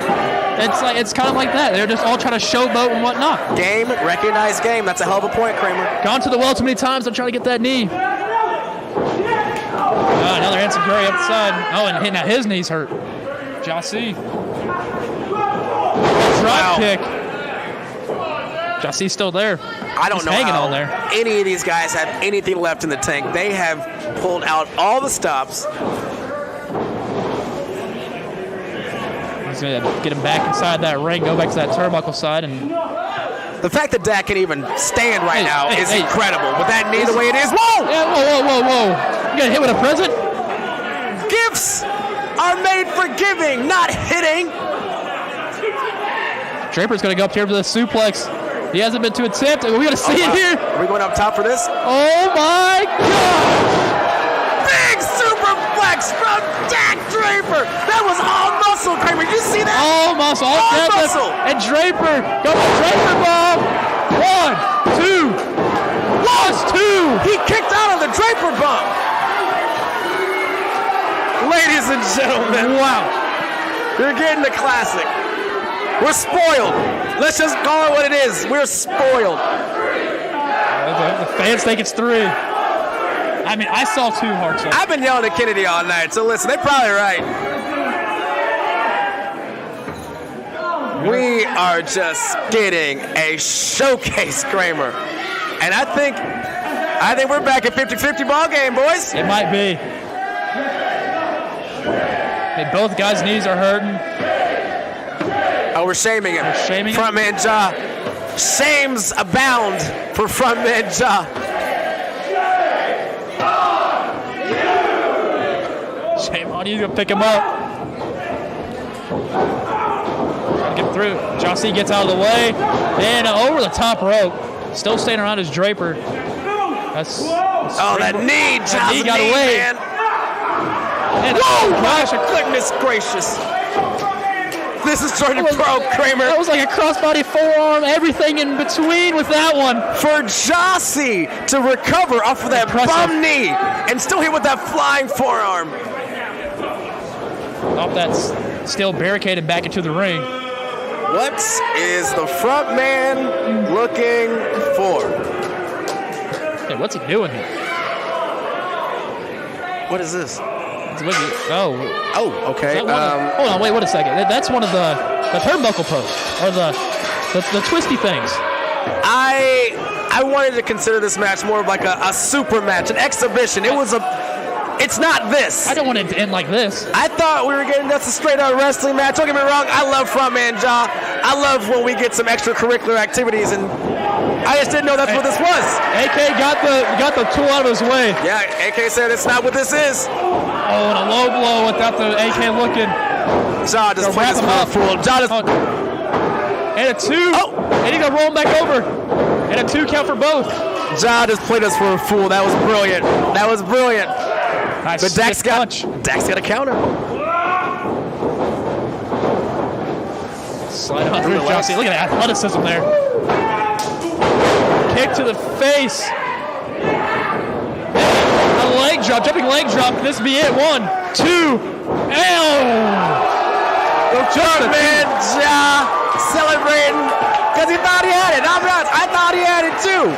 It's kind of like that. They're just all trying to showboat and whatnot. Game, recognized game. That's a hell of a point, Kramer. Gone to the well too many times. I'm trying to get that knee. Another enziguri up the side. Oh, and now his knee's hurt. Jossie. Drop kick. Jossie's still there. I don't know hanging how on there. Any of these guys have anything left in the tank. They have pulled out all the stops. He's going to get him back inside that ring, go back to that turnbuckle side. And the fact that Dak can even stand right now is incredible. With that knee the way it is. Whoa! Yeah, whoa. You got hit with a present? Gifts are made for giving, not hitting. Draper's going to go up here for the suplex. He hasn't been to attempt. We're going to see it here. Are we going up top for this? Oh, my God. Big superplex from Dak Draper. That was all muscle, Kramer. Did you see that? All muscle. All muscle. And Draper. Go for Draper bomb. 1, 2. Lost 2. He kicked out of the Draper bump. Ladies and gentlemen. Wow. You're getting the classic. We're spoiled. Let's just call it what it is. We're spoiled. The fans think it's 3. I mean, I saw 2 Hartzell. I've been yelling at Kennedy all night, so listen, they're probably right. We are just getting a showcase, Kramer. And I think we're back at 50-50 ball game, boys. It might be. Hey, both guys' knees are hurting. Oh, we're shaming him. Frontman jaw. Shames abound for Frontman jaw. Shame on you. Gonna pick him up. Trying to get through. Jossie gets out of the way. And over the top rope. Still staying around his Draper. That's that knee. That knee got away. Man. And whoa, gosh, goodness gracious. This is Jordan Pro, Kramer. That was like a crossbody forearm, everything in between with that one. For Jossie to recover off of that bum knee and still hit with that flying forearm. Off that's still barricaded back into the ring. What is the front man looking for? Hey, what's he doing here? What is this? Oh, okay. Hold on, wait a second. That's one of the turnbuckle posts, or the twisty things. I wanted to consider this match more of like a super match, an exhibition. It was a It's not this. I don't want it to end like this. I thought we were getting just a straight-up wrestling match. Don't get me wrong. I love Frontman Jaw. I love when we get some extracurricular activities, and I just didn't know that's what this was. AK got the tool out of his way. Yeah, AK said it's not what this is. Oh, and a low blow without the AK looking. Jaw just played us for a fool. Jaw just... And a 2. Oh! And he's going to roll him back over. And a 2 count for both. Jaw just played us for a fool. That was brilliant. That was brilliant. Nice. But Dak's got a counter. Slide on through Chelsea. Look at the athleticism there. Kick to the face. A leg drop, jumping leg drop. This be it. 1, 2. Ow! Frontman Jaw celebrating because he thought he had it. I thought he had it too.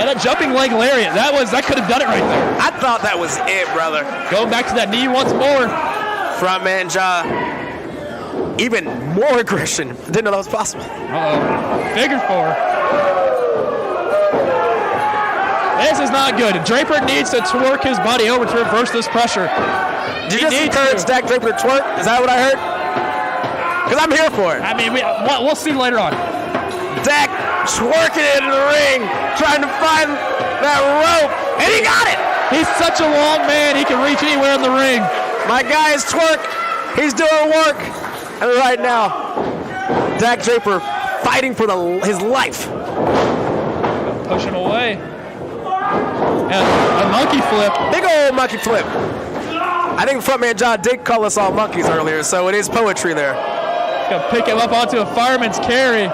And a jumping leg lariat. That could have done it right there. I thought that was it, brother. Going back to that knee once more. Frontman Jaw, even more aggression. Didn't know that was possible. Figure 4. This is not good. Draper needs to twerk his body over to reverse this pressure. Did you just encourage Dak Draper to twerk? Is that what I heard? Because I'm here for it. I mean, we'll see later on. Dak twerking it in the ring, trying to find that rope, and he got it. He's such a long man, he can reach anywhere in the ring. My guy is twerk. He's doing work. And right now, Dak Draper fighting for his life. Push him away. And a monkey flip. Big old monkey flip. I think Frontman Jaw did call us all monkeys earlier, so it is poetry there. Gonna pick him up onto a fireman's carry.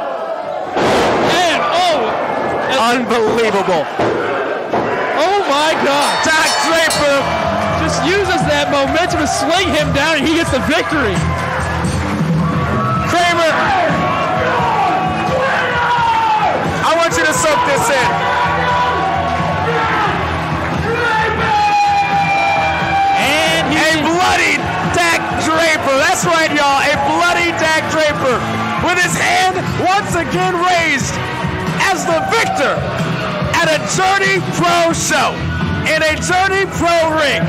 And unbelievable. Oh my God. Dak Draper just uses that momentum to sling him down, and he gets the victory. Kramer, I want you to soak this in. Draper, that's right, y'all. A bloody Dak Draper with his hand once again raised as the victor at a Journey Pro show in a Journey Pro ring.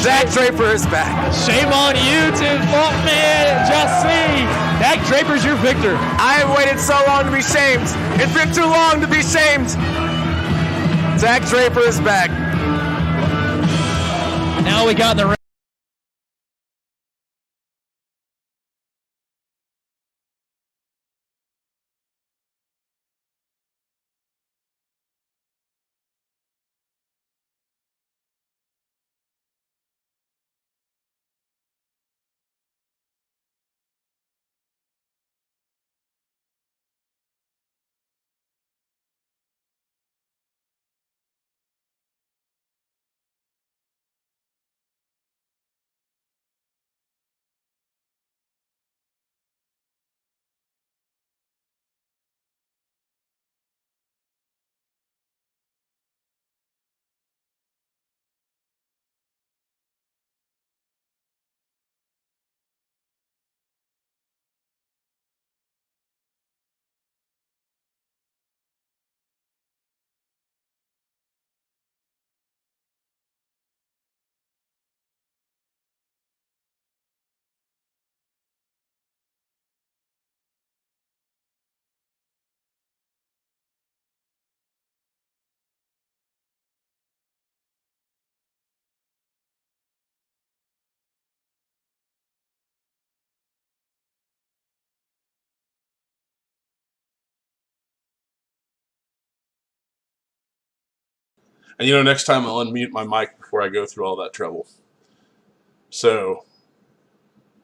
Dak Draper is back. Shame on you, Frontman. Just see, Dak Draper's your victor. I have waited so long to be shamed. It's been too long to be shamed. Dak Draper is back. Now we got in the ring. And, next time I'll unmute my mic before I go through all that trouble. So,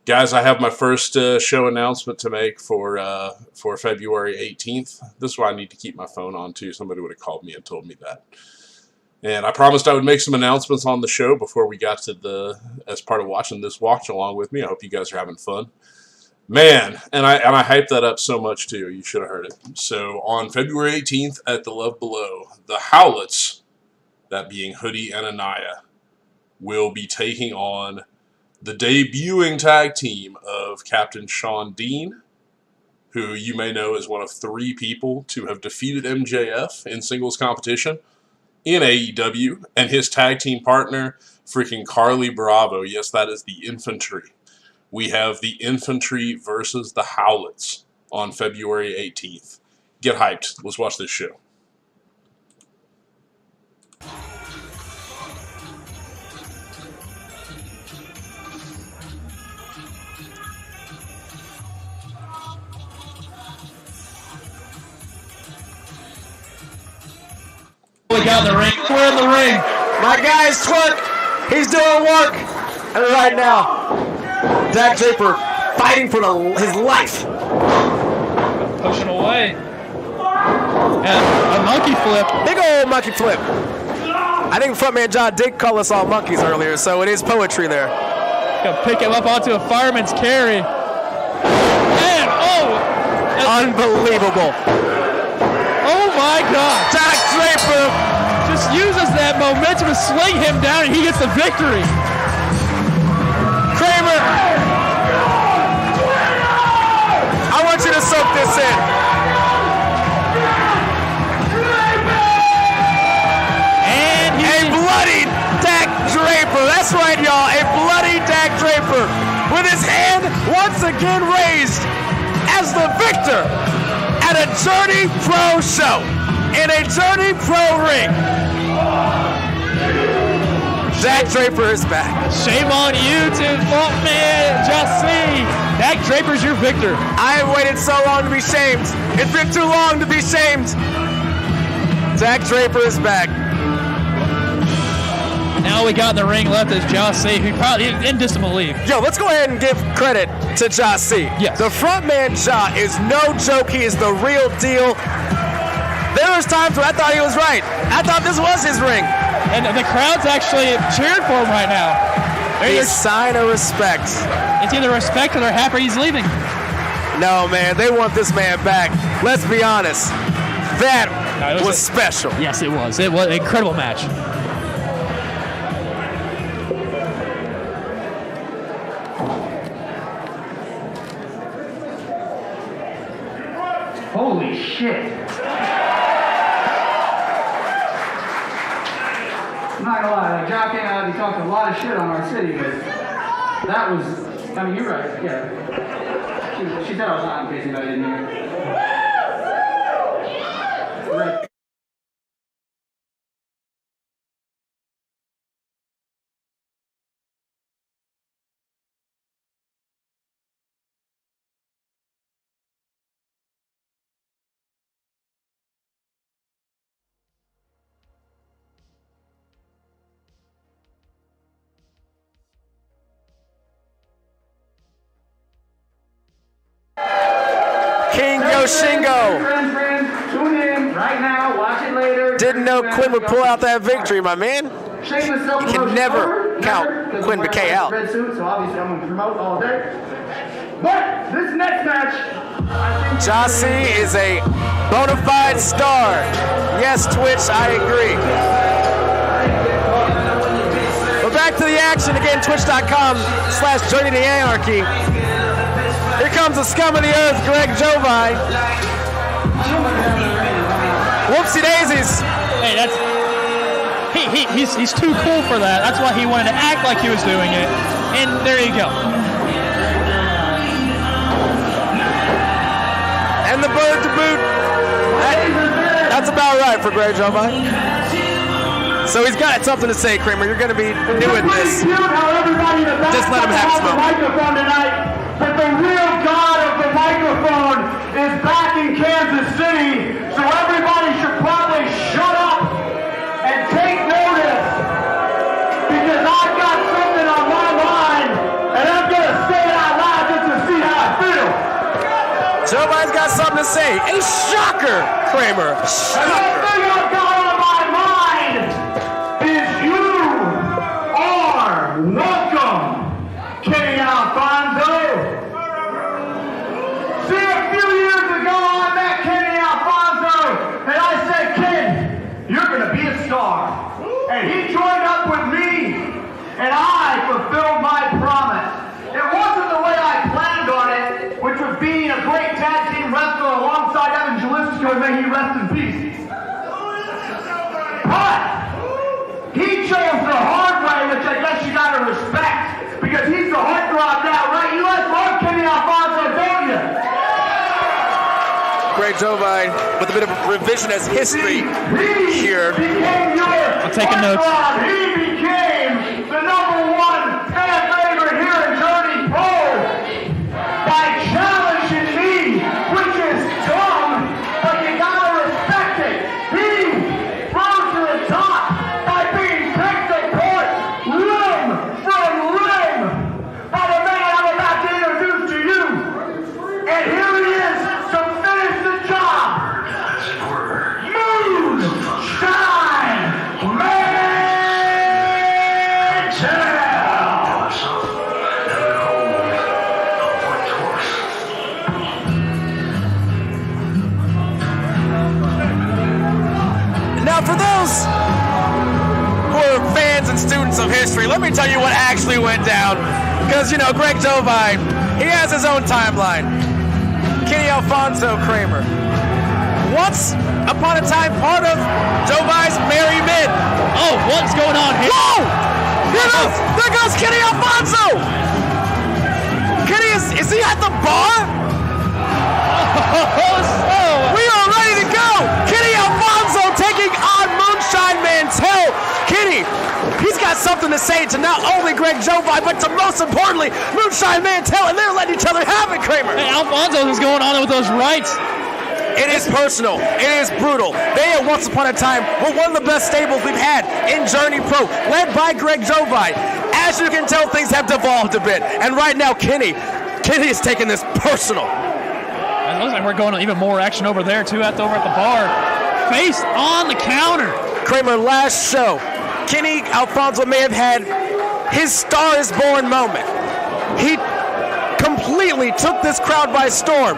guys, I have my first show announcement to make for February 18th. This is why I need to keep my phone on, too. Somebody would have called me and told me that. And I promised I would make some announcements on the show before we got to as part of watching this watch along with me. I hope you guys are having fun. Man, and I hyped that up so much, too. You should have heard it. So, on February 18th at the Love Below, the Howitzer, that being Hoodie and Anaya, will be taking on the debuting tag team of Captain Sean Dean, who you may know is one of 3 people to have defeated MJF in singles competition in AEW, and his tag team partner, freaking Carly Bravo. Yes, that is the Infantry. We have the Infantry versus the Howitzer on February 18th. Get hyped. Let's watch this show. We got the ring. We're in the ring. My guy's twerk. He's doing work. And right now, Dak Draper fighting for his life. Pushing away. And a monkey flip. Big old monkey flip. I think Frontman John did call us all monkeys earlier, so it is poetry there. Gonna pick him up onto a fireman's carry. And, unbelievable. Oh my God. Dak Draper just uses that momentum to sling him down, and he gets the victory. Kramer, I want you to soak this in. And a bloody Dak Draper. That's right, y'all. A bloody Dak Draper with his hand once again raised as the victor at a Journey Pro show in a Journey Pro ring. Dak Draper is back. Shame on you, Frontman. Just see. Dak Draper's your victor. I have waited so long to be shamed. It's been too long to be shamed. Dak Draper is back. Now we got in the ring left is Josh C, who probably in disbelief. Yo, let's go ahead and give credit to Josh C. Yes. The Frontman Ja is no joke. He is the real deal. There was times where I thought he was right. I thought this was his ring. And the crowd's actually cheering for him right now. A sign of respect. It's either respect or they're happy he's leaving. No, man, they want this man back. Let's be honest. That was special. Yes, it was. It was an incredible match. Holy shit. I'm not gonna lie, like John came out, he talked a lot of shit on our city, but that was, I mean, you're right, yeah. She said I was hot in case anybody didn't hear. Right. Shingo. Friends, tune in right now, watch it later. Didn't know Quinn would pull out that victory, my man. You can never count Quinn McKay out. Red suit, so obviously I'm going to promote all day. But this next match, Jossie is a bona fide star. Yes, Twitch, I agree. But back to the action again, twitch.com/Journey to Anarchy. Here comes the scum of the earth, Greg Jovi. Whoopsie daisies. Hey, that's he's too cool for that. That's why he wanted to act like he was doing it. And there you go. And the bird to boot. That's about right for Greg Jovi. So he's got something to say, Kramer. You're going to be doing this. Just let him have smoke. But the real god of the microphone is back in Kansas City, so everybody should probably shut up and take notice, because I've got something on my mind, and I'm going to say it out loud just to see how I feel. Jovi's got something to say. A shocker, Kramer. And the thing I've got on my mind is you are welcome, King Alfonso. See, a few years ago, I met Kenny Alfonso, and I said, Ken, you're going to be a star. And he joined up with me, and I fulfilled my promise. It wasn't the way I planned on it, which was being a great tag team to and may he rest in peace. But he chose the hard way, which I guess you gotta respect, because he's the heartthrob now, right? You guys love Kenny Alfonso, don't you? Greg Jovine with a bit of revisionist history here. I'm taking notes. He became the #1 fan favorite here in Journey Pro by challenging me, which is dumb, but you gotta respect it. He rose to the top by being picked apart limb from limb by the man I'm about to introduce to you. And here he is to finish the job. Moonshine Mantel! Now, for those who are fans and students of history, let me tell you what actually went down. Because, you know, Greg Jovine, he has his own timeline. Kenny Alfonso Kramer. Once upon a time, part of Jovine's Merry Men. Oh, what's going on here? Whoa! There goes Kenny Alfonso! Kenny, is he at the bar? We are ready to go! Kenny Alfonso taking on Moonshine Mantel. Kenny, he's got something to say to not only Greg Jovine, but to most importantly, Moonshine Mantel, and they're letting each other have it, Kramer. Hey, Alfonso is going on with those rights. It is personal. It is brutal. They at once upon a time were one of the best stables we've had in Journey Pro, led by Greg Jovine. As you can tell, things have devolved a bit. And right now, Kenny is taking this personal. It looks like we're going to even more action over there, too, over at the bar. Face on the counter. Kramer, last show, Kenny Alfonso may have had his Star is Born moment. He completely took this crowd by storm.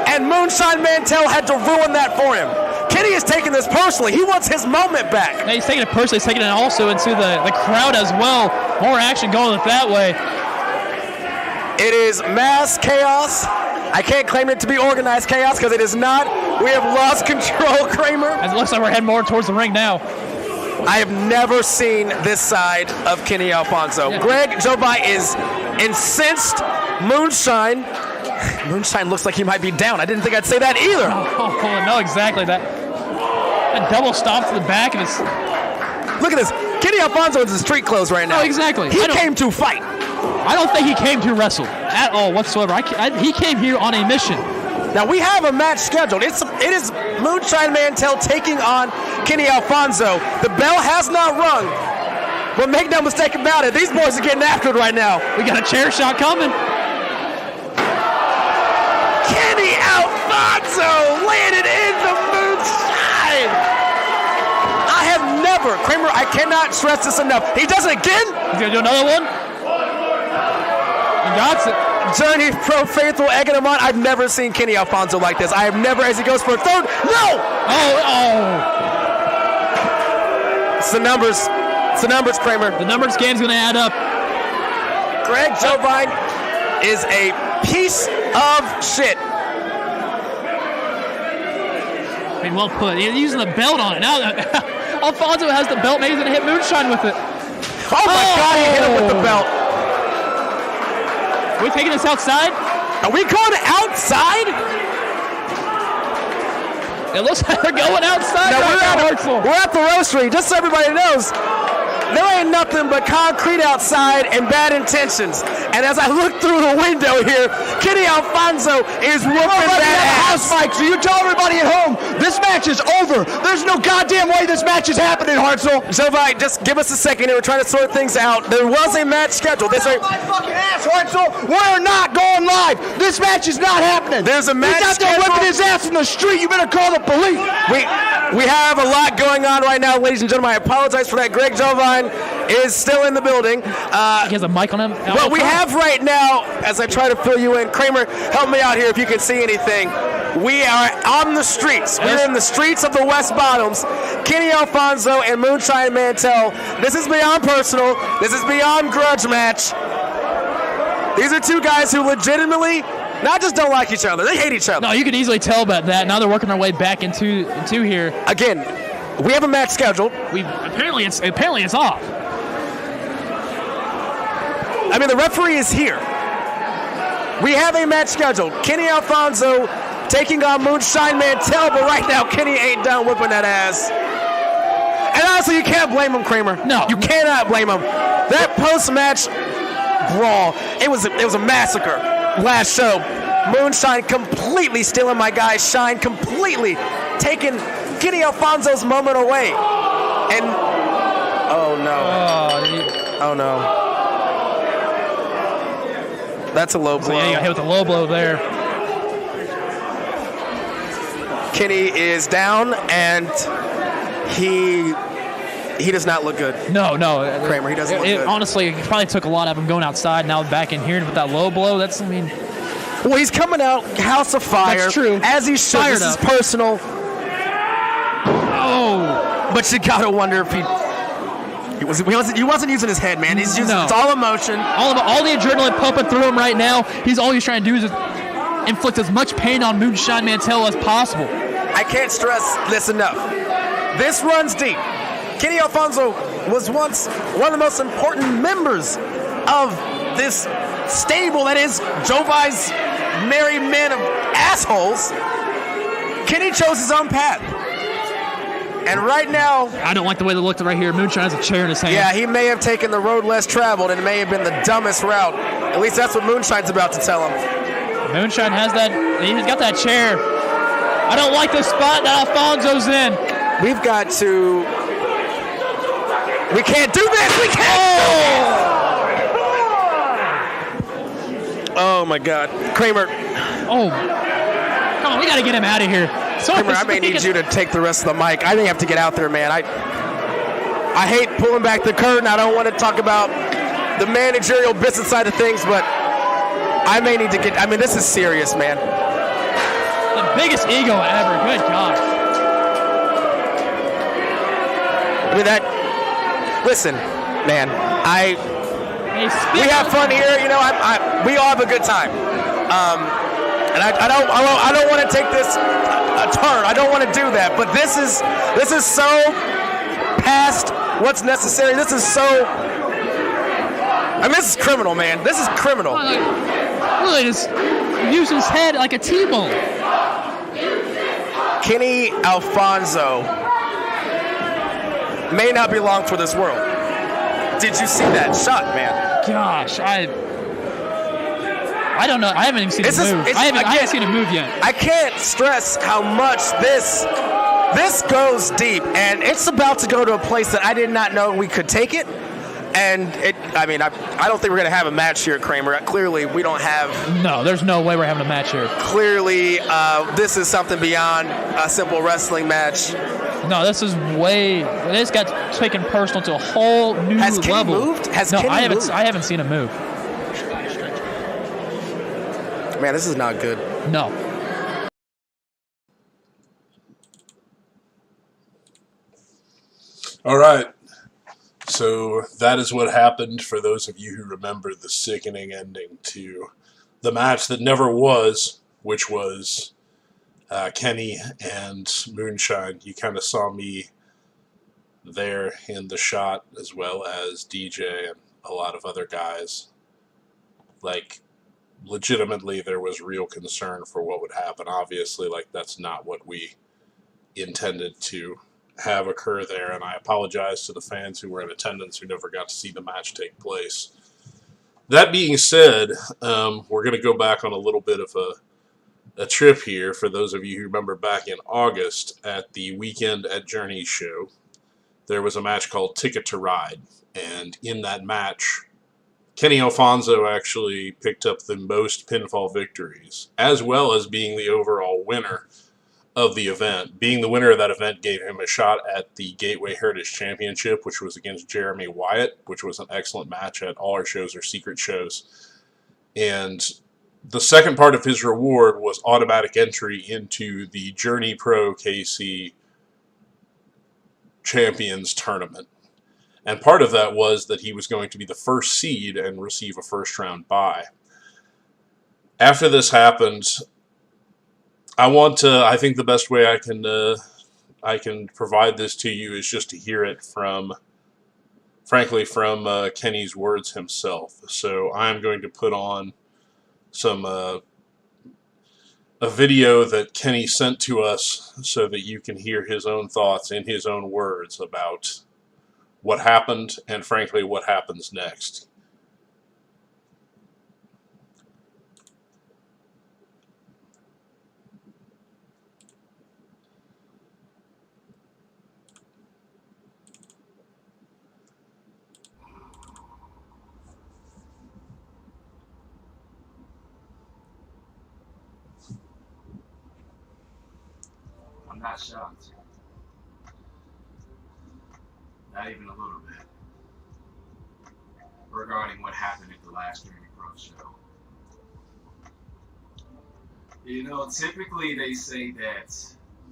And Moonshine Mantel had to ruin that for him. Kenny is taking this personally. He wants his moment back. Yeah, he's taking it personally. He's taking it also into the crowd as well. More action going that way. It is mass chaos. I can't claim it to be organized chaos because it is not. We have lost control, Kramer. As it looks like we're heading more towards the ring now. I have never seen this side of Kenny Alfonso. Yeah. Greg Jovine is incensed. Moonshine looks like he might be down. I didn't think I'd say that either. Oh, no, exactly. That double stomp to the back of his... Look at this. Kenny Alfonso is in street clothes right now. Oh, exactly. He came to fight. I don't think he came to wrestle at all whatsoever. He came here on a mission. Now, we have a match scheduled. It is Moonshine Mantel taking on Kenny Alfonso. The bell has not rung. But make no mistake about it, these boys are getting after it right now. We got a chair shot coming. Kenny Alfonso landed in the moonshine. I have never, Kramer, I cannot stress this enough. He does it again. He's going to do another one. He got it. Journey Pro faithful egging him on. I've never seen Kenny Alfonso like this. I have never, as he goes for a third. No! Oh. It's the numbers. It's the numbers, Kramer. The numbers game's going to add up. Greg Jovine is a piece of shit. I mean, well put. He's using the belt on it. Now Alfonso has the belt. Maybe he's going to hit Moonshine with it. Oh my God, he hit him with the belt. Are we taking this outside? Are we going outside? It looks like we're going outside. No, we're at the roastery. Just so everybody knows, there ain't nothing but concrete outside and bad intentions. And as I look through the window here, Kenny Alfonso is whooping that ass. Mike, so you tell everybody at home, this match is over. There's no goddamn way this match is happening, Hartzell. Jovine, just give us a second here. We're trying to sort things out. There was a match scheduled. My fucking ass, Hartzell. We're not going live. This match is not happening. There's a match He's out there scheduled. whipping his ass in the street. You better call the police. We have a lot going on right now, ladies and gentlemen. I apologize for that. Greg Jovine is still in the building. He has a mic on him. What we have right now, as I try to fill you in, Kramer, help me out here if you can see anything. We are on the streets. We're in the streets of the West Bottoms. Kenny Alfonso and Moonshine Mantel. This is beyond personal. This is beyond grudge match. These are two guys who legitimately not just don't like each other. They hate each other. No, you can easily tell about that. Now they're working their way back into here. Again, we have a match scheduled. Apparently it's off. I mean, the referee is here. We have a match scheduled. Kenny Alfonso taking on Moonshine Mantel, but right now Kenny ain't done whipping that ass. And honestly, you can't blame him, Kramer. No. You cannot blame him. That post-match brawl, it was a massacre last show. Moonshine completely stealing my guy's shine, completely taking Kenny Alfonso's moment away. And, oh no. Oh no. That's a low blow. So yeah, you got hit with a low blow there. Kenny is down, and he does not look good. No. Kramer, he doesn't look good. Honestly, it probably took a lot of him going outside, now back in here with that low blow. Well, he's coming out House of Fire. That's true. As he should. Fired This is up. personal. Oh. But you gotta wonder if he wasn't using his head, man. He's using it's all emotion. All the adrenaline pumping through him right now. All he's trying to do is inflict as much pain on Moonshine Mantel as possible. I can't stress this enough. This runs deep. Kenny Alfonso was once one of the most important members of this stable that is Jovi's merry men of assholes. Kenny chose his own path. And right now, I don't like the way they looked right here. Moonshine has a chair in his hand. Yeah, he may have taken the road less traveled, and it may have been the dumbest route. At least that's what Moonshine's about to tell him. Moonshine has that. He's got that chair. I don't like the spot that Alfonso's in. We've got to. We can't do this. We can't do this. Oh my God, Kramer. Oh, come on, we got to get him out of here. Kramer, I may need you to take the rest of the mic. I may have to get out there, man. I hate pulling back the curtain. I don't want to talk about the managerial business side of things, but I may need to get. I mean, this is serious, man. The biggest ego ever. Good God. I mean that. Listen, man. We have fun here. You know, we all have a good time. And I don't want to take this a turn. I don't want to do that. But this is so past what's necessary. This is so. I mean, this is criminal, man. This is criminal. Really, just use his head like a T-bone. Kenny Alfonso may not be long for this world. Did you see that shot, man? Gosh, I don't know. I haven't even seen him move. I haven't seen him move yet. I can't stress how much this goes deep, and it's about to go to a place that I did not know we could take it. And I don't think we're going to have a match here, Kramer. Clearly, we don't have. No, there's no way we're having a match here. Clearly, this is something beyond a simple wrestling match. No, this is way. This got taken personal to a whole new level. Has Kenny moved? I haven't seen him move. Man, this is not good. No. All right. So that is what happened for those of you who remember the sickening ending to the match that never was, which was Kenny and Moonshine. You kind of saw me there in the shot, as well as DJ and a lot of other guys. Like, legitimately, there was real concern for what would happen. Obviously, like, that's not what we intended to have occur there, and I apologize to the fans who were in attendance who never got to see the match take place. That being said, we're going to go back on a little bit of a trip here. For those of you who remember back in August at the Weekend at Journey show, there was a match called Ticket to Ride, and in that match, Kenny Alfonso actually picked up the most pinfall victories, as well as being the overall winner of the event. Being the winner of that event gave him a shot at the Gateway Heritage Championship, which was against Jeremy Wyatt, which was an excellent match at all our shows or secret shows. And the second part of his reward was automatic entry into the Journey Pro KC Champions Tournament. And part of that was that he was going to be the first seed and receive a first round bye. after this happens, I think the best way I can provide this to you is just to hear it from, frankly, from Kenny's words himself. So I'm going to put on some a video that Kenny sent to us so that you can hear his own thoughts in his own words about what happened and, frankly, what happens next. I'm not shocked. Not even a little bit. Regarding what happened at the last Draper Pro show. You know, typically they say that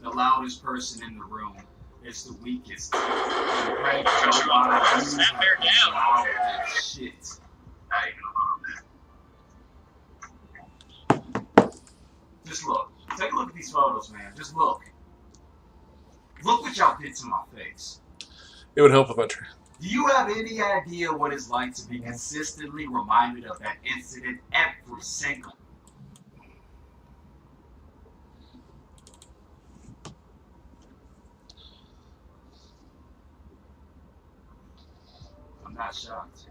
the loudest person in the room is the weakest. Right? Joe Biden, you loud as shit. Not even a little bit. Just look. Take a look at these photos, man. Just look. Look what y'all did to my face. It would help if I tried. Do you have any idea what it's like to be consistently reminded of that incident every single? I'm not shocked.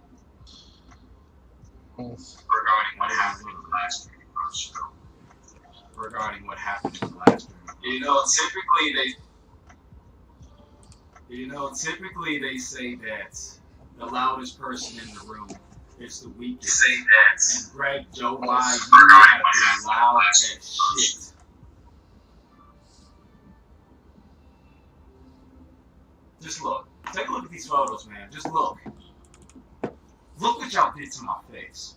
Regarding what happened in the last Draper Pro show. Regarding what happened in the last Draper Pro show. Typically they say that the loudest person in the room is the weakest. Say that. And Greg, Joe, why you have been loud as shit. Just look. Take a look at these photos, man. Just look. Look what y'all did to my face.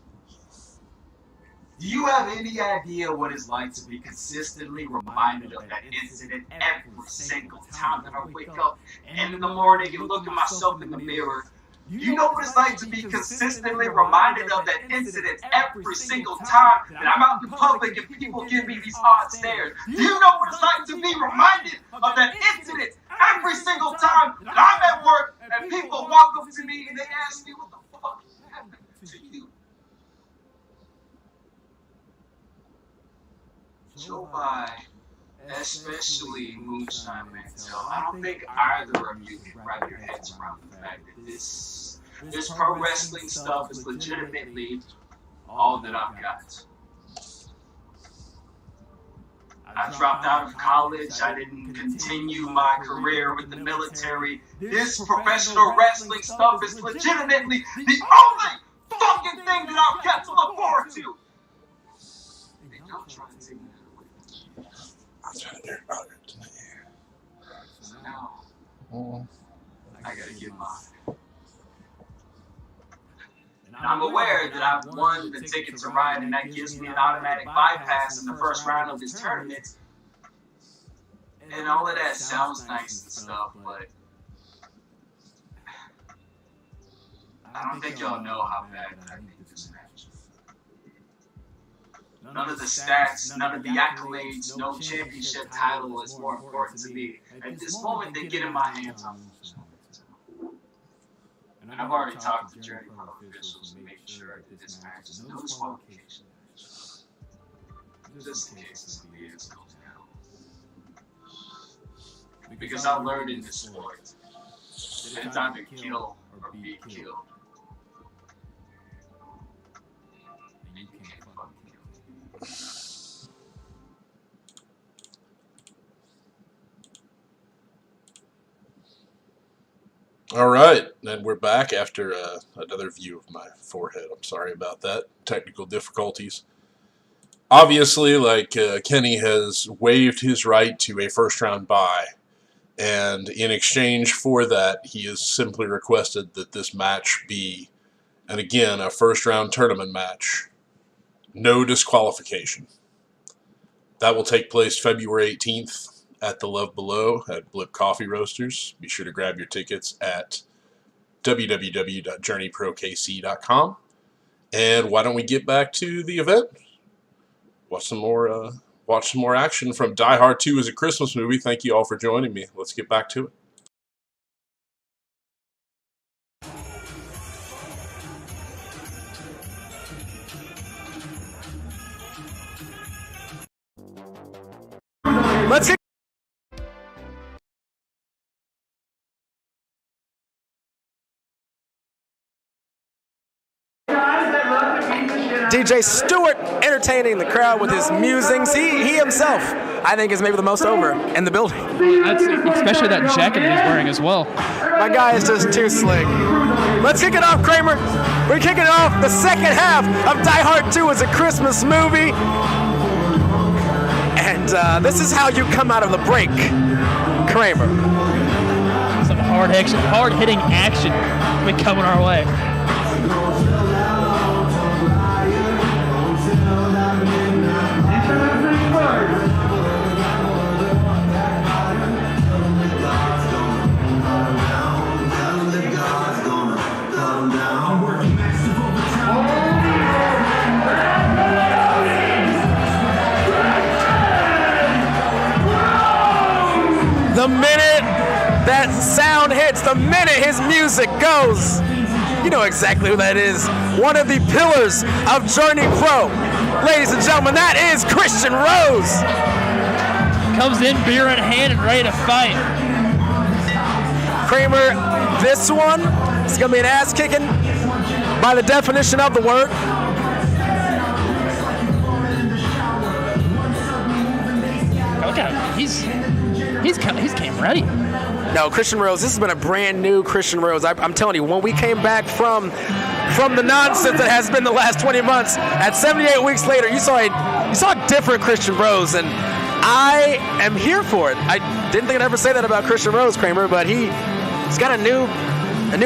Do you have any idea what it's like to be consistently reminded of that incident every single time that I wake up and in the morning and look at myself in the mirror? You know what it's like to be consistently reminded of that incident every single time that I'm out in public and people give me these odd stares? Do you know what it's like to be reminded of that incident every single time that I'm at work and people walk up to me and they ask me, what the fuck happened to you? Joe by, especially Moonshine Mantel, I don't think either of you can wrap your heads around the fact that this pro wrestling stuff is legitimately all that I've got. I dropped out of college. I didn't continue my career with the military. This professional wrestling stuff is legitimately the only fucking thing that I've got to look forward to. And y'all trying to take me. I'm trying to get about it tonight. So now, I gotta get mine. And I'm aware that I've won the ticket to ride, and that gives me an automatic bypass in the first round of this tournament. And all of that sounds nice and stuff, but I don't think y'all know how bad I think this match is. None of the stats, none of the accolades, no championship title is more important to me at this moment than getting my hands on it. And I've already talked to Journey Pro officials and making sure that this match is no disqualification. Just in case somebody else goes down. Because I learned in this sport that it's either kill or be killed. And you can't fucking kill me. All right, and we're back after another view of my forehead. I'm sorry about that. Technical difficulties. Obviously, like Kenny has waived his right to a first-round bye, and in exchange for that, he has simply requested that this match be, and again, a first-round tournament match. No disqualification. That will take place February 18th at the Love Below at Blip Coffee Roasters. Be sure to grab your tickets at www.journeyprokc.com. And why don't we get back to the event? watch some more action from Die Hard 2 as a Christmas movie. Thank you all for joining me. Let's get back to it. Let's get DJ Stewart entertaining the crowd with his musings. He himself, I think, is maybe the most over in the building. That's, especially that jacket that he's wearing as well. My guy is just too slick. Let's kick it off, Kramer. We're kicking off the second half of Die Hard 2 as a Christmas movie. And this is how you come out of the break, Kramer. Some hard-hitting action been coming our way. The minute that sound hits, the minute his music goes, you know exactly who that is. One of the pillars of Journey Pro. Ladies and gentlemen, that is Christian Rose. Comes in beer in hand and ready to fight. Kramer, this one is going to be an ass kicking by the definition of the word. Look at him. He's came ready. No, Christian Rose, this has been a brand new Christian Rose. I'm telling you, when we came back from the nonsense that has been the last 20 months, at 78 weeks later, you saw a different Christian Rose, and I am here for it. I didn't think I'd ever say that about Christian Rose, Kramer, but he's got a new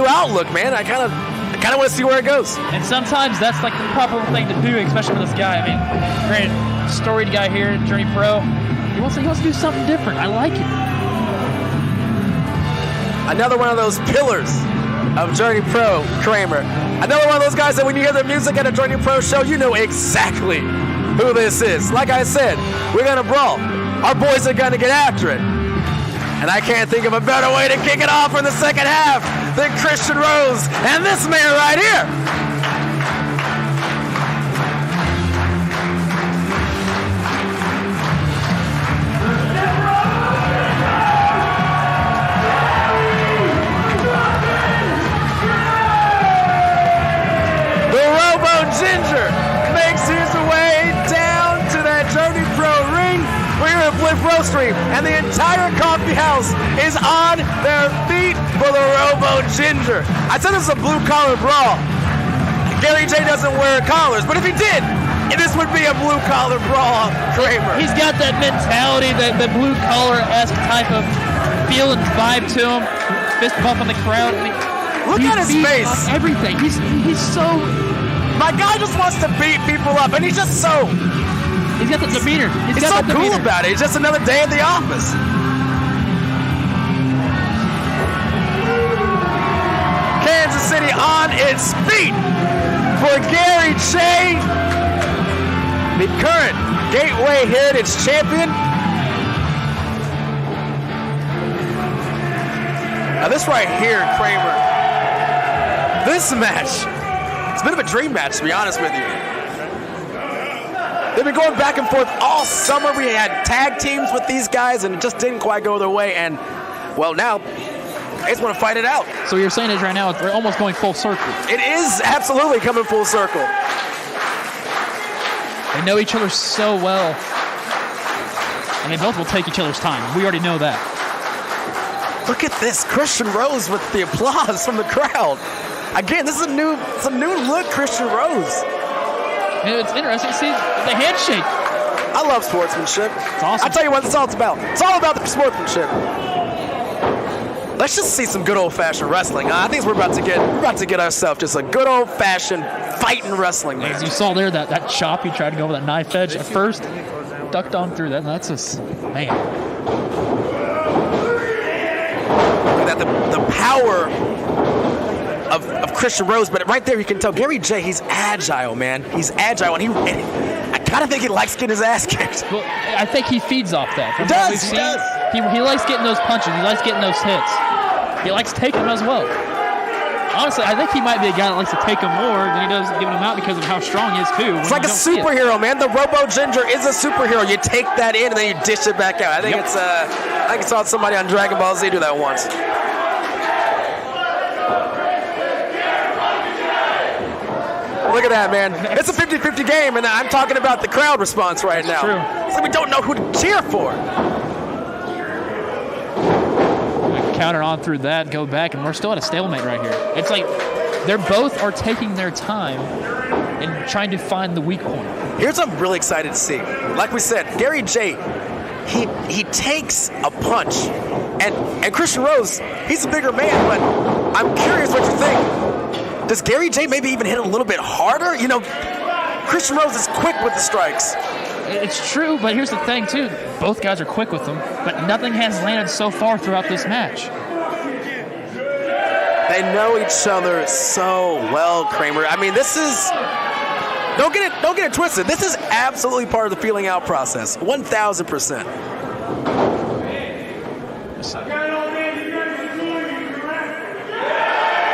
outlook, man. I kind of want to see where it goes. And sometimes that's like the proper thing to do, especially for this guy. I mean, granted, storied guy here, Journey Pro. He wants to do something different. I like it. Another one of those pillars of Journey Pro, Kramer. Another one of those guys that when you hear the music at a Journey Pro show, you know exactly who this is. Like I said, we're going to brawl. Our boys are going to get after it. And I can't think of a better way to kick it off in the second half than Christian Rose and this man right here. Ginger makes his way down to that Journey Pro ring. We're here at Bliff Roastery, and the entire coffee house is on their feet for the Robo Ginger. I said this is a blue-collar brawl. Gary J doesn't wear collars, but if he did, this would be a blue-collar brawl, Kramer. He's got that mentality, that blue-collar-esque type of feel and vibe to him. Fist bump on the crowd. I mean, look at his face. Everything. He's so... My guy just wants to beat people up, and he's just so... He's got the demeanor. He's so cool about it. It's just another day at the office. Kansas City on its feet for Gary J, the current Gateway Heritage Champion. Now this right here, Kramer, this match, it's a bit of a dream match, to be honest with you. They've been going back and forth all summer. We had tag teams with these guys, and it just didn't quite go their way. And, well, now they just want to fight it out. So you're saying is right now we're almost going full circle. It is absolutely coming full circle. They know each other so well, and they both will take each other's time. We already know that. Look at this, Christian Rose with the applause from the crowd. Again, this is a new look, Christian Rose. And it's interesting to see the handshake. I love sportsmanship. It's awesome. I tell you what, it's all about. It's all about the sportsmanship. Let's just see some good old-fashioned wrestling. I think we're about to get ourselves just a good old-fashioned fighting wrestling match. As you saw there, that chop, he tried to go over that knife edge at first, ducked on through that. And that's just, man. Look at that, the power of Christian Rose, but right there you can tell Gary J, he's agile, man. He's agile, and I kind of think he likes getting his ass kicked. Well, I think he feeds off that. He does. He does. He likes getting those punches. He likes getting those hits. He likes taking them as well. Honestly, I think he might be a guy that likes to take them more than he does giving them out because of how strong he is, too. It's like a superhero, man. The Robo Ginger is a superhero. You take that in and then you dish it back out. I think I saw somebody on Dragon Ball Z do that once. Look at that, man. It's a 50-50 game, and I'm talking about the crowd response right now. True. It's like we don't know who to cheer for. Counter on through that, go back, and we're still at a stalemate right here. It's like they're both are taking their time and trying to find the weak point. Here's what I'm really excited to see. Like we said, Gary J, he takes a punch, and Christian Rose, he's a bigger man, but I'm curious what you think. Does Gary J maybe even hit a little bit harder? You know, Christian Rose is quick with the strikes. It's true, but here's the thing, too. Both guys are quick with them, but nothing has landed so far throughout this match. They know each other so well, Kramer. I mean, this is... Don't get it twisted. This is absolutely part of the feeling out process. 1,000%.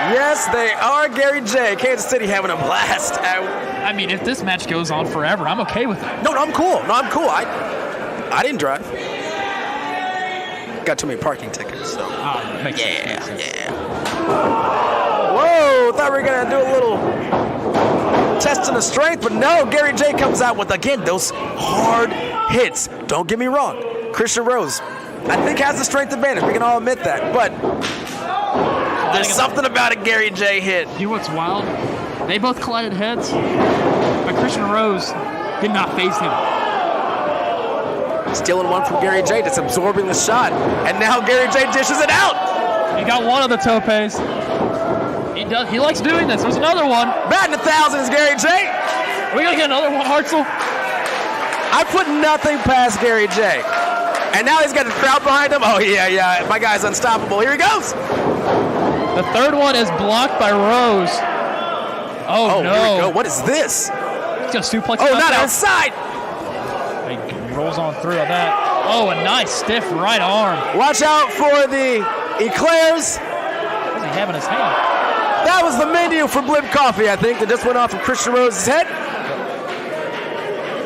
Yes, they are, Gary J. Kansas City having a blast. I mean, if this match goes on forever, I'm okay with it. No, I'm cool. I didn't drive. Got too many parking tickets, so. Makes sense. Whoa, thought we were going to do a little testing of strength, but no, Gary J comes out with, again, those hard hits. Don't get me wrong. Christian Rose, I think, has the strength advantage. We can all admit that, but there's something about a Gary J hit. You know what's wild? They both collided heads, but Christian Rose did not phase him. Stealing one from Gary J, just absorbing the shot. And now Gary J dishes it out. He got one of the topes. He likes doing this. There's another one. Batting 1,000 is Gary J. Are we going to get another one, Hartzell? I put nothing past Gary J. And now he's got the crowd behind him. Oh, yeah. My guy's unstoppable. Here he goes. The third one is blocked by Rose. Oh, no. Here we go. What is this? He's going to suplex. Oh, not outside. He rolls on through on that. Oh, a nice stiff right arm. Watch out for the eclairs. What does he have in his hand? That was the menu for Blip Coffee, I think, that just went off of Christian Rose's head.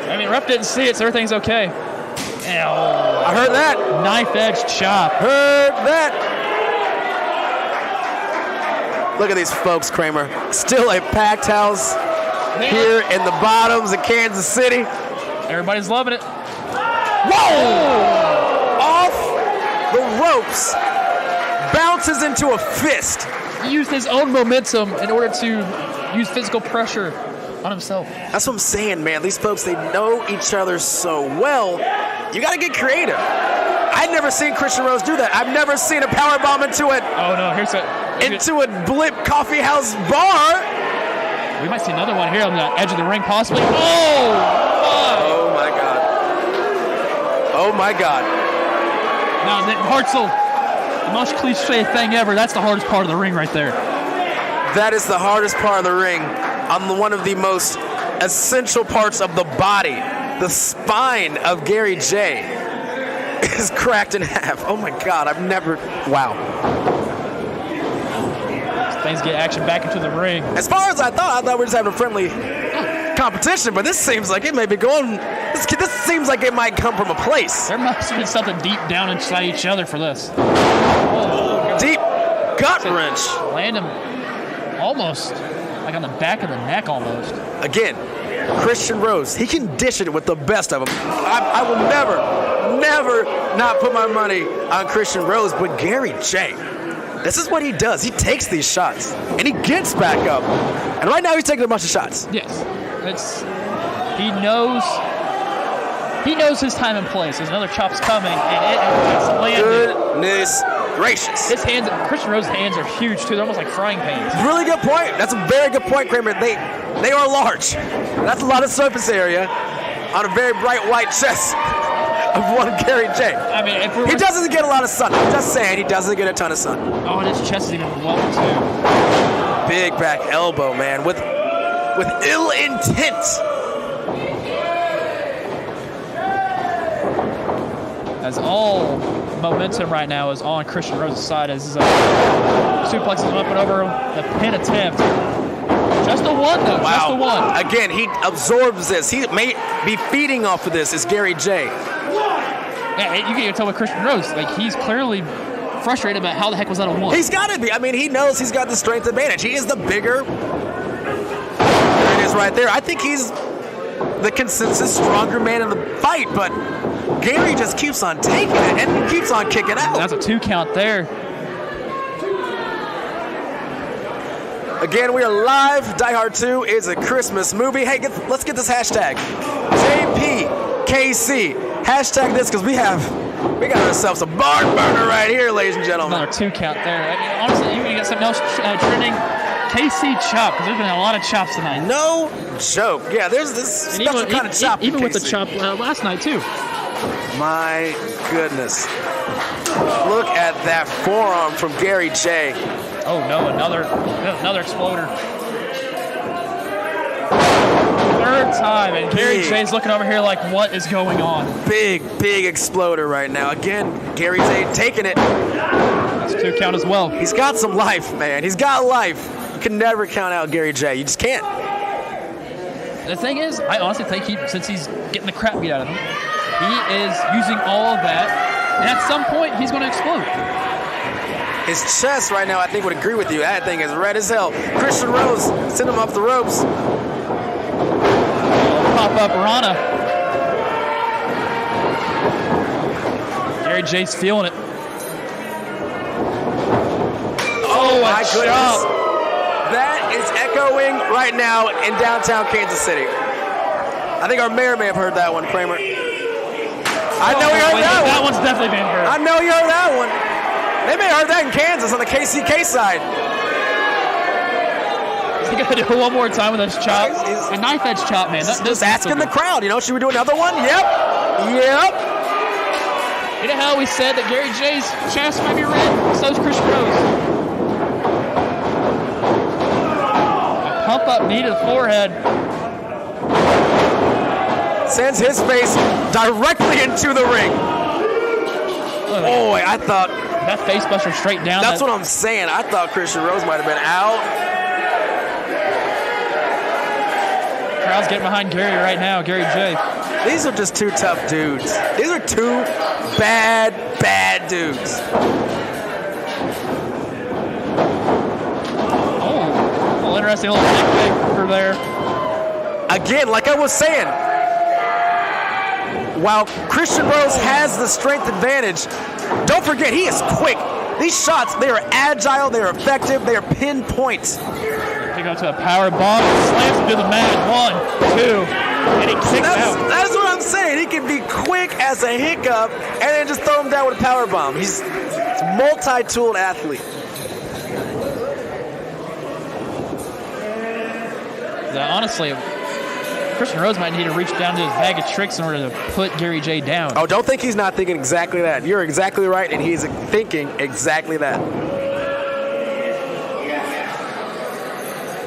I mean, ref didn't see it, so everything's okay. Ow. I heard that. Knife edge chop. Heard that. Look at these folks, Kramer. Still a packed house here in the bottoms of Kansas City. Everybody's loving it. Whoa! Off the ropes. Bounces into a fist. He used his own momentum in order to use physical pressure on himself. That's what I'm saying, man. These folks, they know each other so well. You got to get creative. I've never seen Christian Rose do that. I've never seen a powerbomb into it. Oh, no. Into a Blip Coffee House bar. We might see another one here on the edge of the ring, possibly. Oh, my God. Oh, my God. Now, Hartzell, the most cliche thing ever, that's the hardest part of the ring right there. That is the hardest part of the ring on one of the most essential parts of the body. The spine of Gary J is cracked in half. Oh, my God. Wow. Things get action back into the ring. As far as I thought we were just having a friendly competition, but this seems like it may be going. This seems like it might come from a place. There must have been something deep down inside each other for this. Deep gut wrench. Land him almost like on the back of the neck almost. Again, Christian Rose, he can dish it with the best of them. I will never not put my money on Christian Rose, but Gary J, this is what he does. He takes these shots, and he gets back up. And right now, he's taking a bunch of shots. Yes. He knows his time and place. There's another chop's coming, and it's landed. Goodness gracious. Christian Rose's hands are huge, too. They're almost like frying pans. Really good point. That's a very good point, Kramer. They are large. That's a lot of surface area on a very bright white chest of one Gary J. I mean, he doesn't get a lot of sun. I'm just saying, he doesn't get a ton of sun. Oh, and his chest is even lower, too. Big back elbow, man, with ill intent. as all momentum right now is on Christian Rose's side as suplexes him up and over the pin attempt. Just the one, though. Wow. Just the one. Again, he absorbs this. He may be feeding off of this. Is Gary J. Yeah, you can even tell with Christian Rose, like he's clearly frustrated about how the heck was that a one. He's got to be. I mean, he knows he's got the strength advantage. He is the bigger. There it is right there. I think he's the consensus stronger man in the fight, but Gary just keeps on taking it and keeps on kicking out. That's a 2 count there. Again, we are live. Die Hard 2 is a Christmas movie. Hey, let's get this hashtag. JPKC. Hashtag this because we got ourselves a barn burner right here, ladies and gentlemen. Another 2 count there. I mean, honestly, you can get something else trending. KC chop, because there's been a lot of chops tonight. No joke. Yeah, there's this special kind of chop. Even with the chop last night, too. My goodness. Look at that forearm from Gary J. Oh, no, another exploder. Third time, and Gary J's looking over here like, what is going on? Big exploder right now. Again, Gary J taking it. That's 2 count as well. He's got some life, man. He's got life. You can never count out Gary J. You just can't. The thing is, I honestly think since he's getting the crap beat out of him, he is using all of that, and at some point, he's going to explode. His chest right now, I think, would agree with you. That thing is red as hell. Christian Rose sent him off the ropes. Pop-up Rana. Gary J's feeling it. Oh my goodness. That is echoing right now in downtown Kansas City. I think our mayor may have heard that one, Kramer. I know you heard that one. That one's definitely been heard. I know you heard that one. They may have heard that in Kansas on the KCK side. You gotta do it one more time with those chops. A knife edge chop, man. Just asking the crowd, should we do another one? Yep. You know how we said that Gary J's chest might be red? So's Christian Rose. A pump up knee to the forehead. Sends his face directly into the ring. Boy, I thought that face buster straight down. That's what I'm saying. I thought Christian Rose might have been out. Crowd's getting behind Gary right now, Gary J. These are just 2 tough dudes. These are 2 bad dudes. Oh, interesting little neck for there. Again, like I was saying, while Christian Rose has the strength advantage, don't forget, he is quick. These shots, they are agile, they are effective, they are pinpoint. Pick up to a power bomb, slams him to the mat. 1, 2, and he kicks out. That's what I'm saying. He can be quick as a hiccup and then just throw him down with a power bomb. He's a multi-tooled athlete. Now, honestly, Christian Rose might need to reach down to his bag of tricks in order to put Gary J down. Oh, don't think he's not thinking exactly that. You're exactly right, and he's thinking exactly that.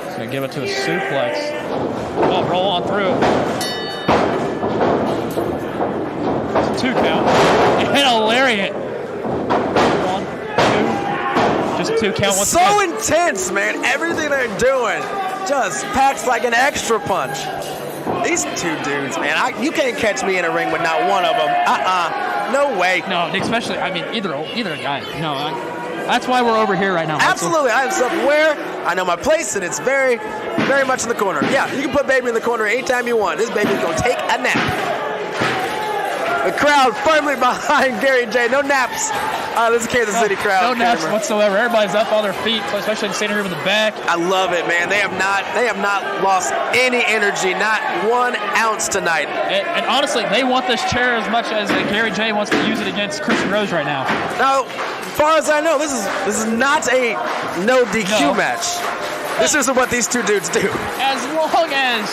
He's going to give it to a suplex. Oh, roll on through. It's a 2 count. And a lariat. 1, 2. Just a 2 count. It's so intense, man. Everything they're doing just packs like an extra punch. These 2 dudes, man, you can't catch me in a ring with not one of them. No way. No, especially, either guy. No, that's why we're over here right now. Absolutely. I am self-aware. I know my place, and it's very, very much in the corner. Yeah, you can put baby in the corner anytime you want. This baby's going to take a nap. The crowd firmly behind Gary J. No naps. This is a Kansas City crowd. No naps whatsoever. Everybody's up on their feet, especially in standing room in the back. I love it, man. They have not lost any energy, not 1 ounce tonight. And honestly, they want this chair as much as Gary J wants to use it against Christian Rose right now. Now, as far as I know, this is not a no DQ match. This isn't what these 2 dudes do. As long as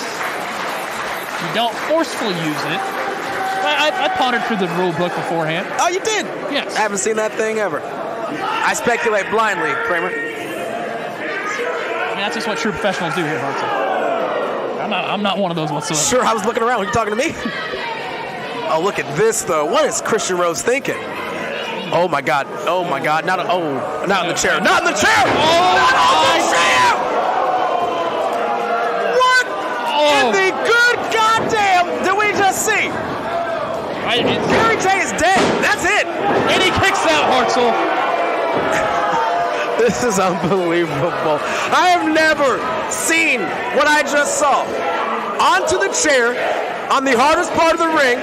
you don't forcefully use it. I pondered through the rule book beforehand. Oh, you did? Yes. I haven't seen that thing ever. I speculate blindly, Kramer. That's just what true professionals do here, Howitzer. I'm not one of those whatsoever. Sure, I was looking around. Were you talking to me? Oh, look at this, though. What is Christian Rose thinking? Oh, my God. Oh, my God. Not in the chair. Not in the chair! Not on the chair! What in the good goddamn did we just see? Gary J is dead. That's it. And he kicks out Hartzell. This is unbelievable. I have never seen what I just saw. Onto the chair, on the hardest part of the ring.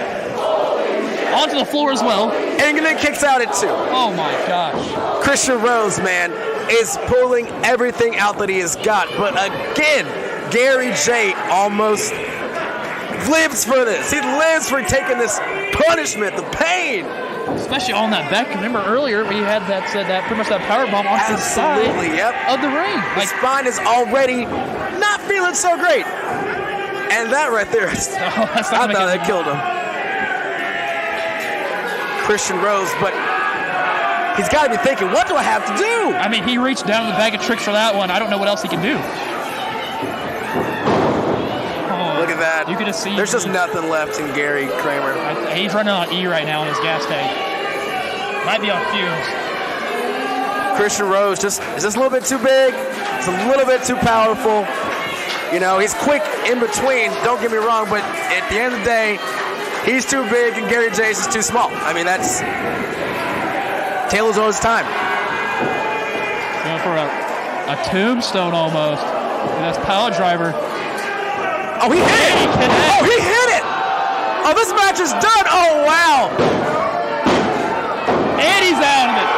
Onto the floor as well. And then kicks out at 2. Oh my gosh. Christian Rose, man, is pulling everything out that he has got. But again, Gary J almost lives for this. He lives for taking this punishment, the pain. Especially on that back. Remember earlier we had that pretty much that power bomb onto the side of the ring. His spine is already not feeling so great. And that right there, I thought that killed him. Christian Rose, but he's got to be thinking, what do I have to do? I mean, he reached down in the bag of tricks for that one. I don't know what else he can do. Look at that. You can just see. There's just nothing left in Gary Kramer. He's running on E right now in his gas tank. Might be on fumes. Christian Rose is just a little bit too big. It's a little bit too powerful. You know, he's quick in between, don't get me wrong, but at the end of the day, he's too big and Gary J is too small. I mean, that's Taylor's all his time. Going for a tombstone almost. And that's power driver. Oh, he hit it! Oh, he hit it! Oh, this match is done! Oh, wow! And he's out of it.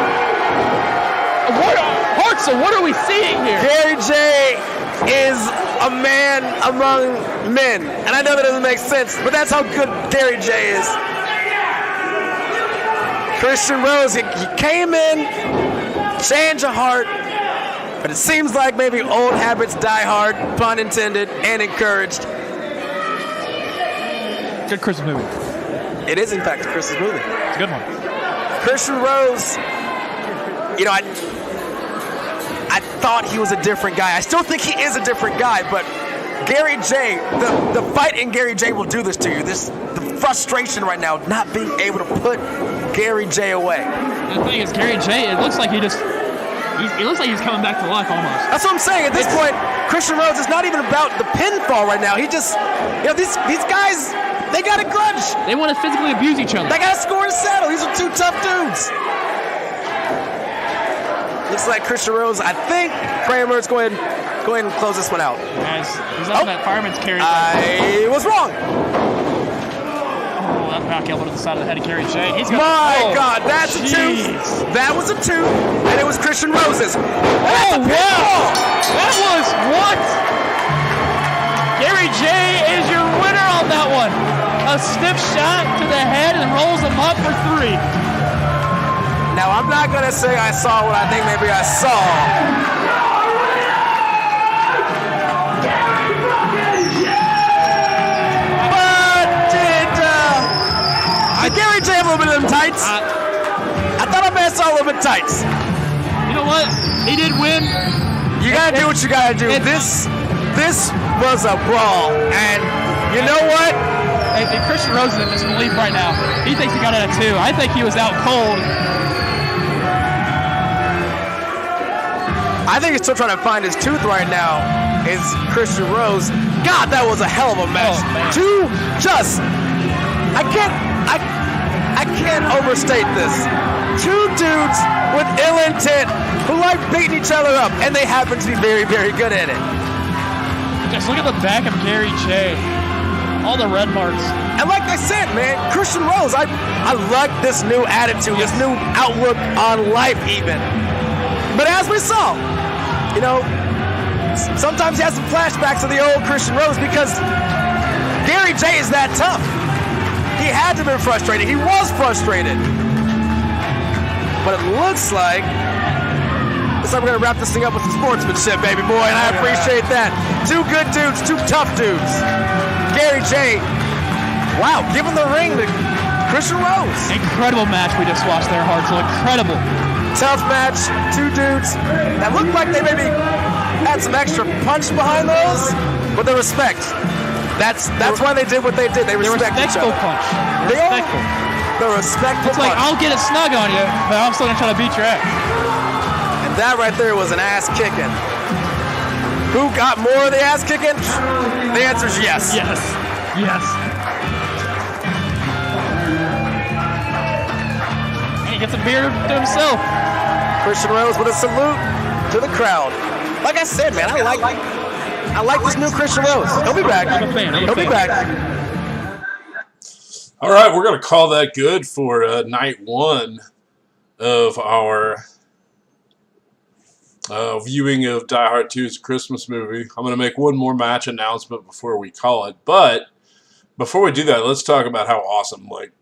What are we seeing here? Gary J is a man among men. And I know that doesn't make sense, but that's how good Gary J is. Christian Rose, he came in, change of heart, but it seems like maybe old habits die hard, pun intended, and encouraged. Good Christmas movie. It is, in fact, a Christmas movie. It's a good one. Christian Rose, you know, I thought he was a different guy. I still think he is a different guy, but Gary J, the fight in Gary J will do this to you. The frustration right now, not being able to put Gary J away. The thing is, Gary J, it looks like he looks like he's coming back to life almost. That's what I'm saying. At this point, Christian Rose is not even about the pinfall right now. He just, you know, these guys, they got a grudge. They want to physically abuse each other. They got to score and settle. These are two tough dudes. Looks like Christian Rose, I think Kramer's go ahead and close this one out. Guys, he's up that fireman's carry. I was wrong. Oh, that back elbow to the side of the head of Gary J. God, that's a 2. That was a 2, and it was Christian Rose's. Oh, wow. That was what? Gary J is your winner on that one. A stiff shot to the head and rolls him up for 3. Now, I'm not going to say I saw what I think maybe I saw. But did Gary J have a little bit of them tights? I thought I may have saw a little bit tights. You know what? He did win. You got to do what you got to do. This was a brawl. And you know what? And Christian Rose is in disbelief right now. He thinks he got it at 2. I think he was out cold. I think he's still trying to find his tooth right now. Is Christian Rose? God, that was a hell of a match. I can't overstate this. 2 dudes with ill intent who like beating each other up, and they happen to be very, very good at it. Just look at the back of Gary J. All the red marks. And like I said, man, Christian Rose, I like this new attitude, this new outlook on life even. But as we saw, you know, sometimes he has some flashbacks of the old Christian Rose because Gary J is that tough. He had to have been frustrated. He was frustrated. But it looks like we're going to wrap this thing up with some sportsmanship, baby boy, and I appreciate that. 2 good dudes, 2 tough dudes. Gary J, wow, giving the ring to Christian Rose. Incredible match we just watched there, Hartzell. Incredible. Tough match, 2 dudes that looked like they maybe had some extra punch behind those, but the respect. That's why they did what they did. They respect each respectful other. punch. They are. Respectful. The respectful It's like, punch. I'll get it snug on you, but I'm still going to try to beat your ass. And that right there was an ass kicking. Who got more of the ass kicking? The answer is yes. Yes. Yes. And he gets a beer to himself. Christian Rose with a salute to the crowd. Like I said, man, I like this new Christian Rose. He'll be back. He'll be back. All right, we're going to call that good for night one of our viewing of Die Hard 2's Christmas movie. I'm going to make one more match announcement before we call it. But before we do that, let's talk about how awesome like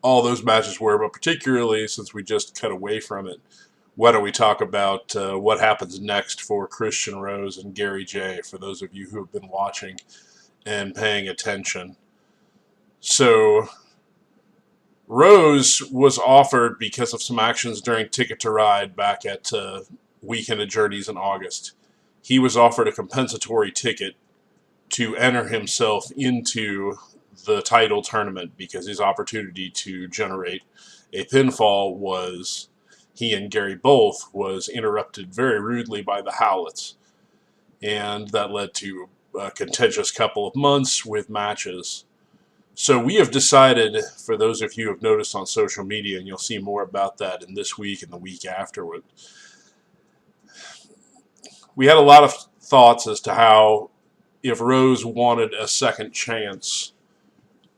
all those matches were. But particularly since we just cut away from it, why don't we talk about what happens next for Christian Rose and Gary J, for those of you who have been watching and paying attention. So Rose was offered, because of some actions during Ticket to Ride back at Weekend of Journeys in August, he was offered a compensatory ticket to enter himself into the title tournament because his opportunity to generate a pinfall was, he and Gary both, was interrupted very rudely by the Howitzer. And that led to a contentious couple of months with matches. So we have decided, for those of you who have noticed on social media, and you'll see more about that in this week and the week afterward, we had a lot of thoughts as to how, if Rose wanted a second chance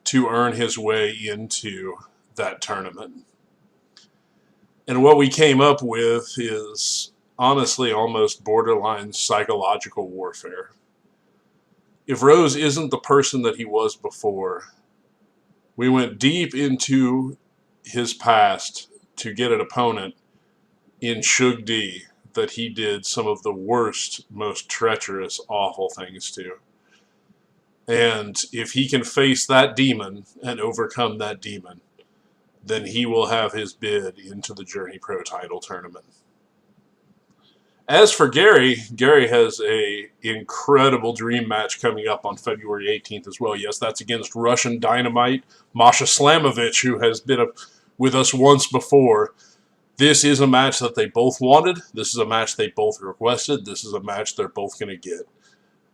to earn his way into that tournament. And what we came up with is, honestly, almost borderline psychological warfare. If Rose isn't the person that he was before, we went deep into his past to get an opponent in Shug D that he did some of the worst, most treacherous, awful things to. And if he can face that demon and overcome that demon, then he will have his bid into the Journey Pro title tournament. As for Gary, Gary has an incredible dream match coming up on February 18th as well. Yes, that's against Russian Dynamite, Masha Slamovich, who has been with us once before. This is a match that they both wanted. This is a match they both requested. This is a match they're both going to get.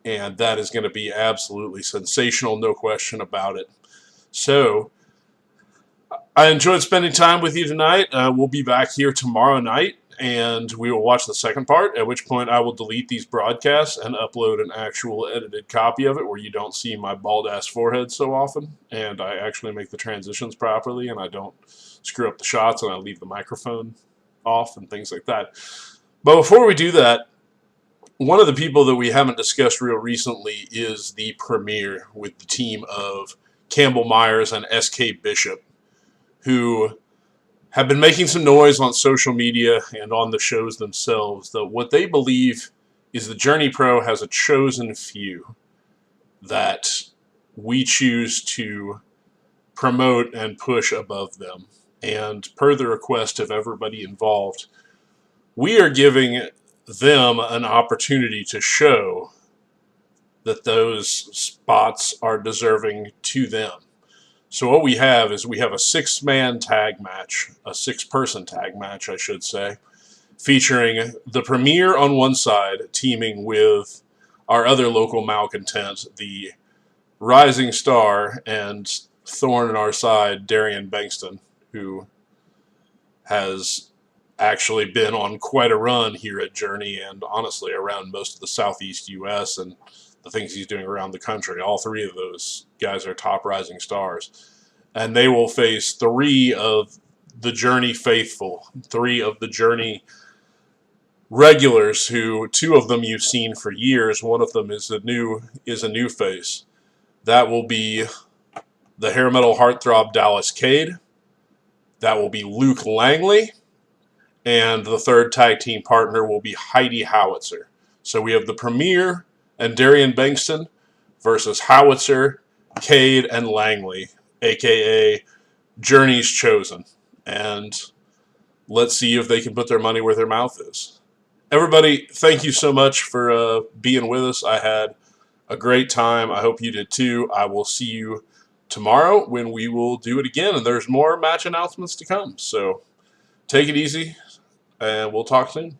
And that is going to be absolutely sensational, no question about it. So, I enjoyed spending time with you tonight. We'll be back here tomorrow night, and we will watch the second part, at which point I will delete these broadcasts and upload an actual edited copy of it where you don't see my bald-ass forehead so often, and I actually make the transitions properly, and I don't screw up the shots, and I leave the microphone off and things like that. But before we do that, one of the people that we haven't discussed real recently is the Premier with the team of Campbell Myers and SK Bishop, who have been making some noise on social media and on the shows themselves that what they believe is the Journey Pro has a chosen few that we choose to promote and push above them. And per the request of everybody involved, we are giving them an opportunity to show that those spots are deserving to them. So what we have is we have a six-man tag match, a six-person tag match, I should say, featuring the Premier on one side, teaming with our other local malcontent, the Rising Star, and thorn in our side, Darian Bankston, who has actually been on quite a run here at Journey and honestly around most of the Southeast U.S. and the things he's doing around the country. All three of those guys are top Rising Stars. And they will face three of the Journey faithful, three of the Journey regulars, who two of them you've seen for years. One of them is a new face. That will be the hair metal heartthrob Dallas Cade. That will be Luke Langley. And the third tag team partner will be Heidi Howitzer. So we have the Premier and Darian Bankston versus Howitzer, Cade, and Langley, a.k.a. Journey's Chosen. And let's see if they can put their money where their mouth is. Everybody, thank you so much for being with us. I had a great time. I hope you did too. I will see you tomorrow when we will do it again, and there's more match announcements to come. So take it easy, and we'll talk soon.